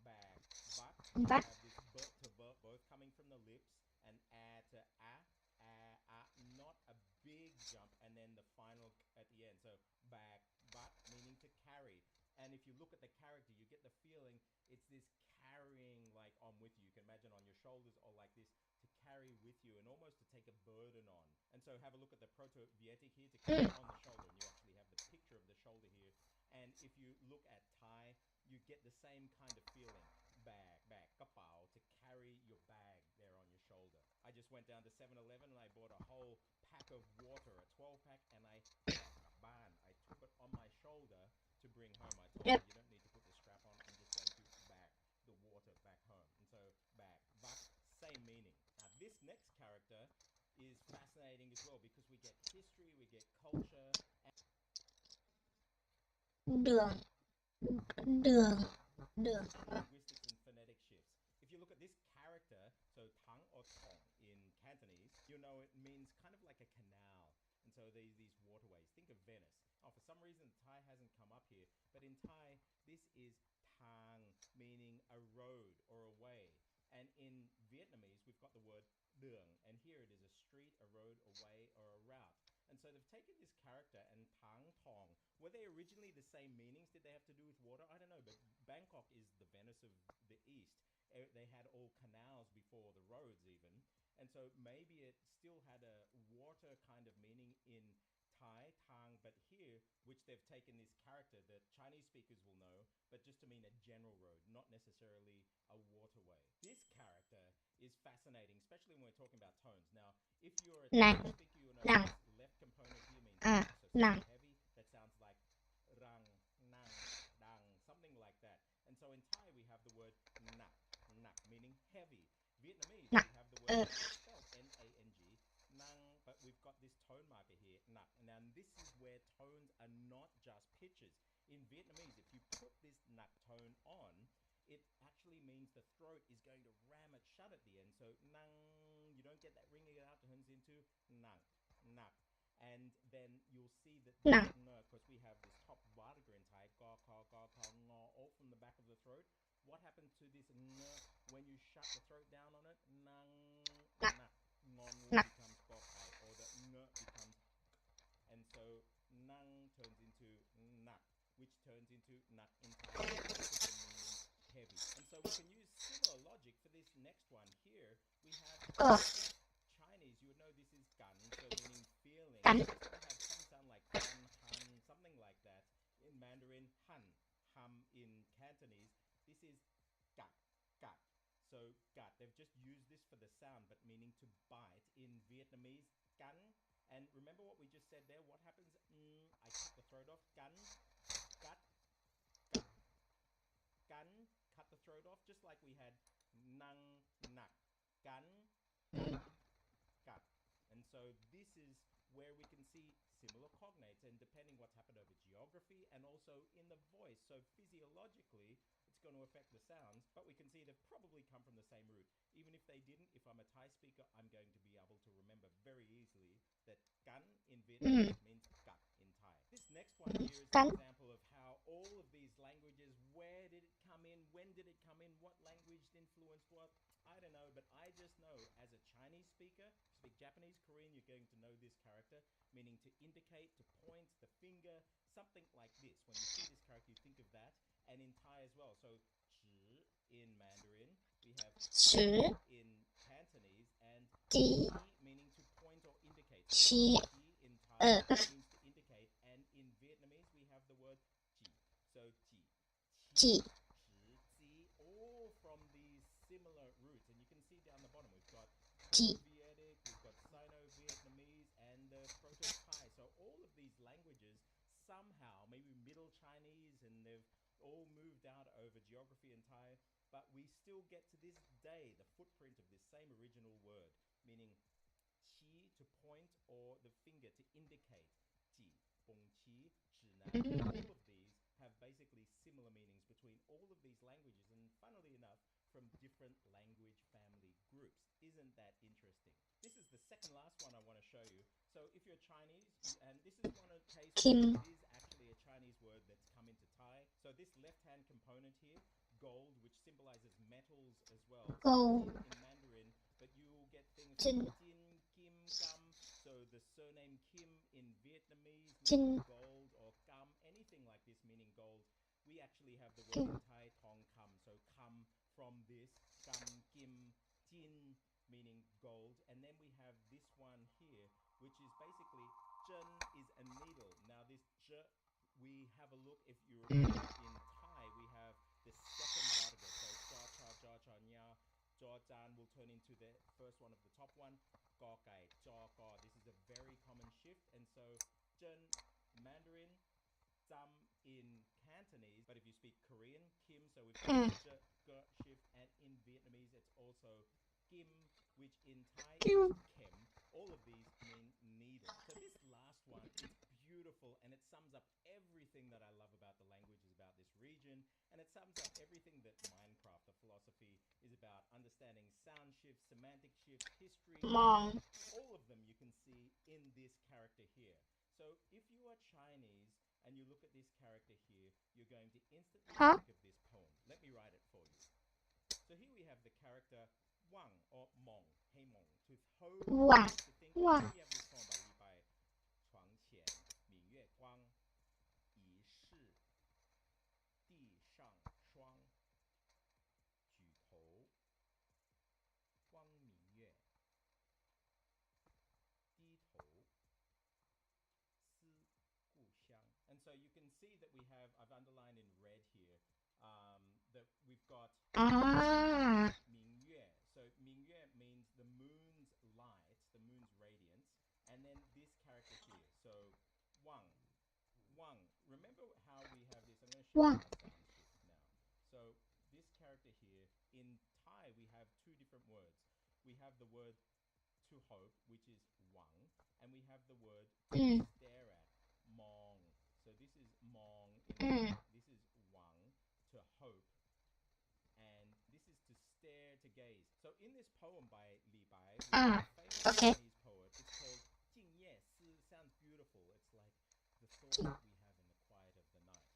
bag, bak. You Bak. have this b to b, both coming from the lips, and a to a, not a big jump, and then the final at the end. So bag, bak, meaning to carry. And if you look at the character, you get the feeling it's this carrying, like on with you. You can imagine on your shoulders or like this, to carry with you and almost to take a burden on. And so have a look at the Proto-Vietic here, to carry on the shoulder. And you actually have the picture of the shoulder here. And if you look at Thai, you get the same kind of feeling. Bag, kapao, to carry your bag there on your shoulder. I just went down to 7-Eleven and I bought a whole pack of water, a 12-pack, and I took it on my shoulder to bring home. I told Yep. her, you don't need to put the strap on, I'm just going to bag the water back home. And so bag, same meaning. Now this next character is fascinating as well, because we get history, we get culture, Đường. Đường. Đường. linguistics and phonetic shifts. If you look at this character, so tang or tong in Cantonese, you know it means kind of like a canal. And so these waterways. Think of Venice. Oh, for some reason Thai hasn't come up here, but in Thai this is tang, meaning a road or a way. And in Vietnamese we've got the word đường, and here it is a street, a road, a way, or a route. And so they've taken this character and tang, tong. Were they originally the same meanings? Did they have to do with water? I don't know, but Bangkok is the Venice of the East. They had all canals before the roads even. And so maybe it still had a water kind of meaning in Thai, tang, but here, which they've taken this character that Chinese speakers will know, but just to mean a general road, not necessarily a waterway. This character is fascinating, especially when we're talking about tones. Now, if you're a Nặng. Chinese speaker, you will know Nặng. this left component here means À, so nặng. something heavy. That sounds like rang, nang, dang, something like that. And so in Thai, we have the word nak, meaning heavy. Vietnamese, Nặng. we have the word spelled N-A-N-G, nang, but we've got this tone marker here, nak. Now, this is where tones are not just pitches. In Vietnamese, if you put this nak tone on, it actually means the throat is going to ram it shut at the end. So nang, you don't get that ringing it out, turns into nang, nak. And then you'll see that Nặng. because we have this top vartiga in Thai, ga, ka, ngo, all from the back of the throat. What happens to this ng when you shut the throat down on it? Nang, Nặng. nak, ngong Nặng. becomes ga pai, or the ng becomes, and so nang turns into nak, which turns into nak in Thai, which is the meaning heavy. And so we can use similar similar logic for this next one here. We have Ugh. Chinese. You would know this is gan, so meaning feeling. Gan. It's going to have some sound like gan, han, something like that. In Mandarin, han, ham. In Cantonese, this is gat, gat. So gat. They've just used this for the sound, but meaning to bite. In Vietnamese, gan. And remember what we just said there? What happens? I cut the throat off. Gan, gat, gat. Gan, cut the throat off, just like we had nang, nak. Gan, gat. And so this is where we can see similar cognates, and depending what's happened over geography and also in the voice. So physiologically, it's going to affect the sounds, but we can see they've probably come from the same root. Even if they didn't, if I'm a Thai speaker, I'm going to be able to remember very easily that gan in Vietnamese means gat in Thai. This next one here is Gan. an example of how all of these languages, where did it come in, when did it come in, what language influenced what, I don't know, but I just know as a Chinese speaker, speak Japanese, Korean, you're going to know this character, meaning to indicate, to point, the finger, something like this. When you see this character, you think of that. And in Thai as well. So, zhi in Mandarin, we have 十 in Cantonese, and 几 qi meaning to point or indicate. So qi qi in Thai means to indicate, and in Vietnamese we have the word ji. So ji, qi, 几 zhi, zi, all from these similar roots. And you can see down the bottom we've got Ji. Proto-Vedic, we've got Sino-Vietnamese, and the Proto-Thai. So all of these languages somehow, maybe Middle Chinese, and they've all moved out over geography and Thai, but we still get to this day the footprint of this same original word, meaning qi to point or the finger to indicate. Ji, bong qi, zhinan. All of these have basically similar meanings between all of these languages, and funnily enough, from different language family groups. Isn't that interesting? This is the second last one I want to show you. So if you're Chinese, and this is one of the cases Kim. where it is actually a Chinese word that's come into Thai. So this left-hand component here, gold, which symbolizes metals as well. Gold. In Mandarin, but you will get things Jin. like Jin, Kim, Gam. So the surname Kim in Vietnamese Jin. means gold, or Gam, anything like this meaning gold. We actually have the word in Thai, Tong Kam. So Kam from this, Gam, Kim, Jin, meaning gold. And then we have this one here, which is basically Zhen is a needle. Now this Zhe, we have a look, if you remember in Thai, we have the second article. So Jia Cha, Jia Cha, Nya, Jia Zhan will turn into the first one of the top one. Ga Gai, Jia Ga. This is a very common shift. And so Zhen, Mandarin, Zam in Cantonese, but if you speak Korean, Kim, so we've got Zhe, Ge shift, and in Vietnamese it's also Kim, which in Thai is Kem. All of these mean needle. So this last one is beautiful, and it sums up everything that I love about the languages about this region, and it sums up everything that Minecraft, the philosophy, is about. Understanding sound shifts, semantic shifts, history, Mong. all of them you can see in this character here. So if you are Chinese and you look at this character here, you're going to instantly Huh? think of this poem. Let me write it for you. So here we have the character Wang, or Mong, Hey Mong, to hold, Wang. to think. Wang. Here we have this poem by Li Bai. 床前明月光，疑是地上霜。举头望明月，低头思故乡. And so you can see that we have, I've underlined in red here, that we've got Ah. 明月. So 明月 means the moon's light, the moon's radiance. And then this character here, so Wang. Wang. Remember how we have this? I'm going to show Wang. you my sound shift now. So this character here, in Thai we have two different words. We have the word to hope, which is Wang, and we have the word to stare at, Mong. So this is Mong in Thai. This is Wang, to hope, and this is to stare, to gaze. So in this poem by Li Bai, which is a famous okay. Chinese poet, it's called Jing Ye Si. Sounds beautiful. It's like the thoughts that we have in the quiet of the night.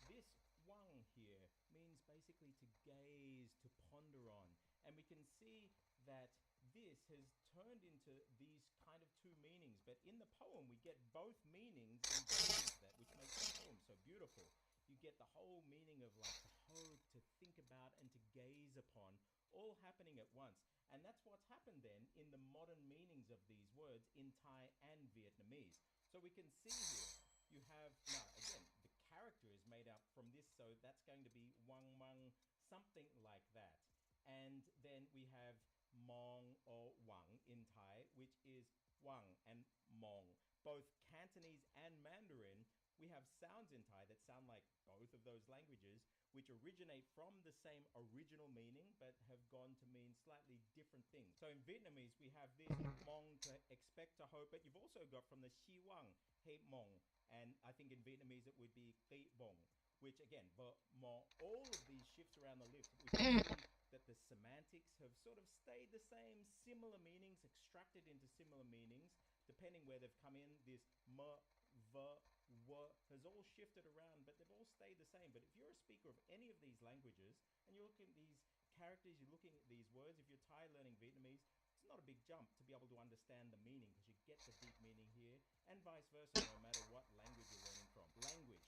This Wang here means basically to gaze, to ponder on, and we can see that this has turned into these kind of two meanings, but in the poem we get both meanings embraced, that which makes the poem so beautiful. You get the whole meaning of like to hope, to think about, and to gaze upon, all happening at once. And that's what's happened then in the modern meanings of these words in Thai and Vietnamese. So we can see here, you have, now again, the character is made up from this, so that's going to be wang mang, something like that. And then we have mong or wang in Thai, which is wang and mong. Both Cantonese and Mandarin, we have sounds in Thai that sound like both of those languages, which originate from the same original meaning, but have gone to mean slightly different things. So in Vietnamese, we have this mong, to expect, to hope, but you've also got from the Xi Wang, he mong, and I think in Vietnamese it would be Ti Bong, which again, but mong, all of these shifts around the lips, we can see that the semantics have sort of stayed the same, similar meanings, extracted into similar meanings, depending where they've come in. This m, v, w has all shifted around, but they've all stayed the same. But if you're a speaker of any of these languages, and you're looking at these characters, you're looking at these words, if you're Thai learning Vietnamese, it's not a big jump to be able to understand the meaning, because you get the deep meaning here, and vice versa, no matter what language you're learning from. Language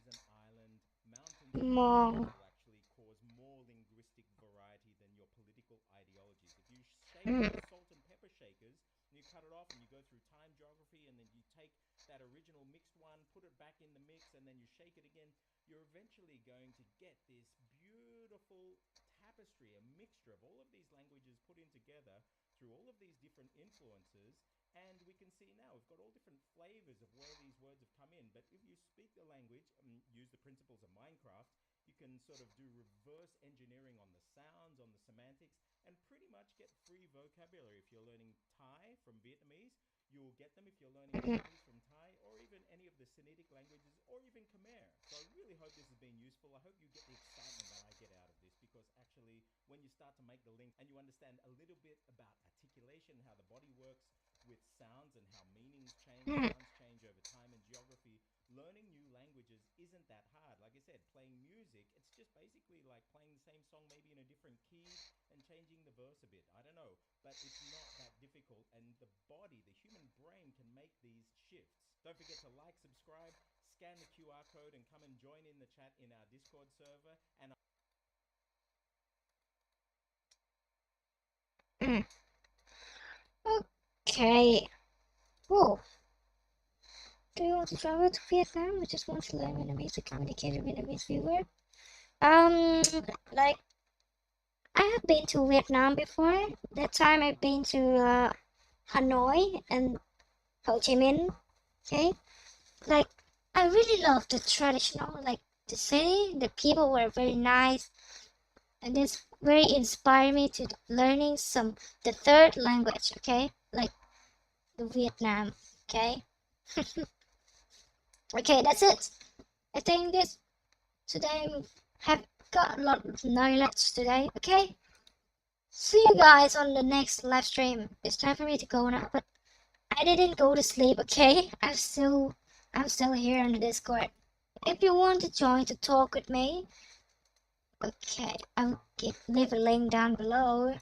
is an island. Mountains will actually cause more linguistic variety than your political ideologies. If you stay with salt and pepper shakers, and you cut it off and you go through time geography, and then you take that original mixed one, put it back in the mix, and then you shake it again, you're eventually going to get this beautiful tapestry, a mixture of all of these languages put in together through all of these different influences. And we can see now we've got all different flavors of where these words have come in. But if you speak the language and use the principles of Minecraft, you can sort of do reverse engineering on the sounds, on the semantics, and pretty much get free vocabulary. If you're learning Thai from Vietnamese, you'll get them if you're learning Chinese from Thai, or even any of the Sinitic languages, or even Khmer. So I really hope this has been useful. I hope you get the excitement that I get out of this, because actually when you start to make the link and you understand a little bit about articulation, how the body works with sounds and how meanings change, sounds change over time and geography, learning new languages isn't that hard. Like I said, playing music, it's just basically like playing the same song maybe in a different key and changing the verse a bit. I don't know, but it's not that difficult, and the body, the human brain, can make these shifts. Don't forget to like, subscribe, scan the QR code, and come and join in the chat in our Discord server. And Okay. Whoa. Do you want to travel to Vietnam? I just want to learn Vietnamese to communicate with Vietnamese viewer. Like, I have been to Vietnam before. That time I've been to Hanoi and Ho Chi Minh. Okay, like I really love the traditional, like the city. The people were very nice, and this very inspired me to learning the third language. Okay, like the Vietnam. Okay. Okay, that's it. I think this today have got a lot of knowledge today. Okay, see you guys on the next live stream. It's time for me to go now, but I didn't go to sleep. Okay, I'm still here on the Discord. If you want to join to talk with me, okay, I'll leave a link down below.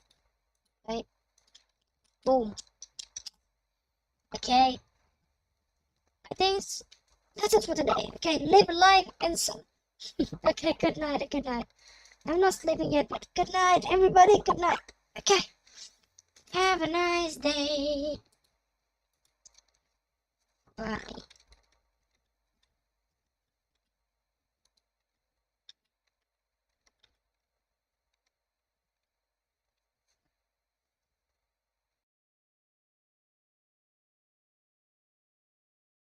Right, boom. Okay, I think that's it for today. Okay, leave a like and some. Okay, good night. Good night. I'm not sleeping yet, but good night, everybody. Good night. Okay, have a nice day. Bye.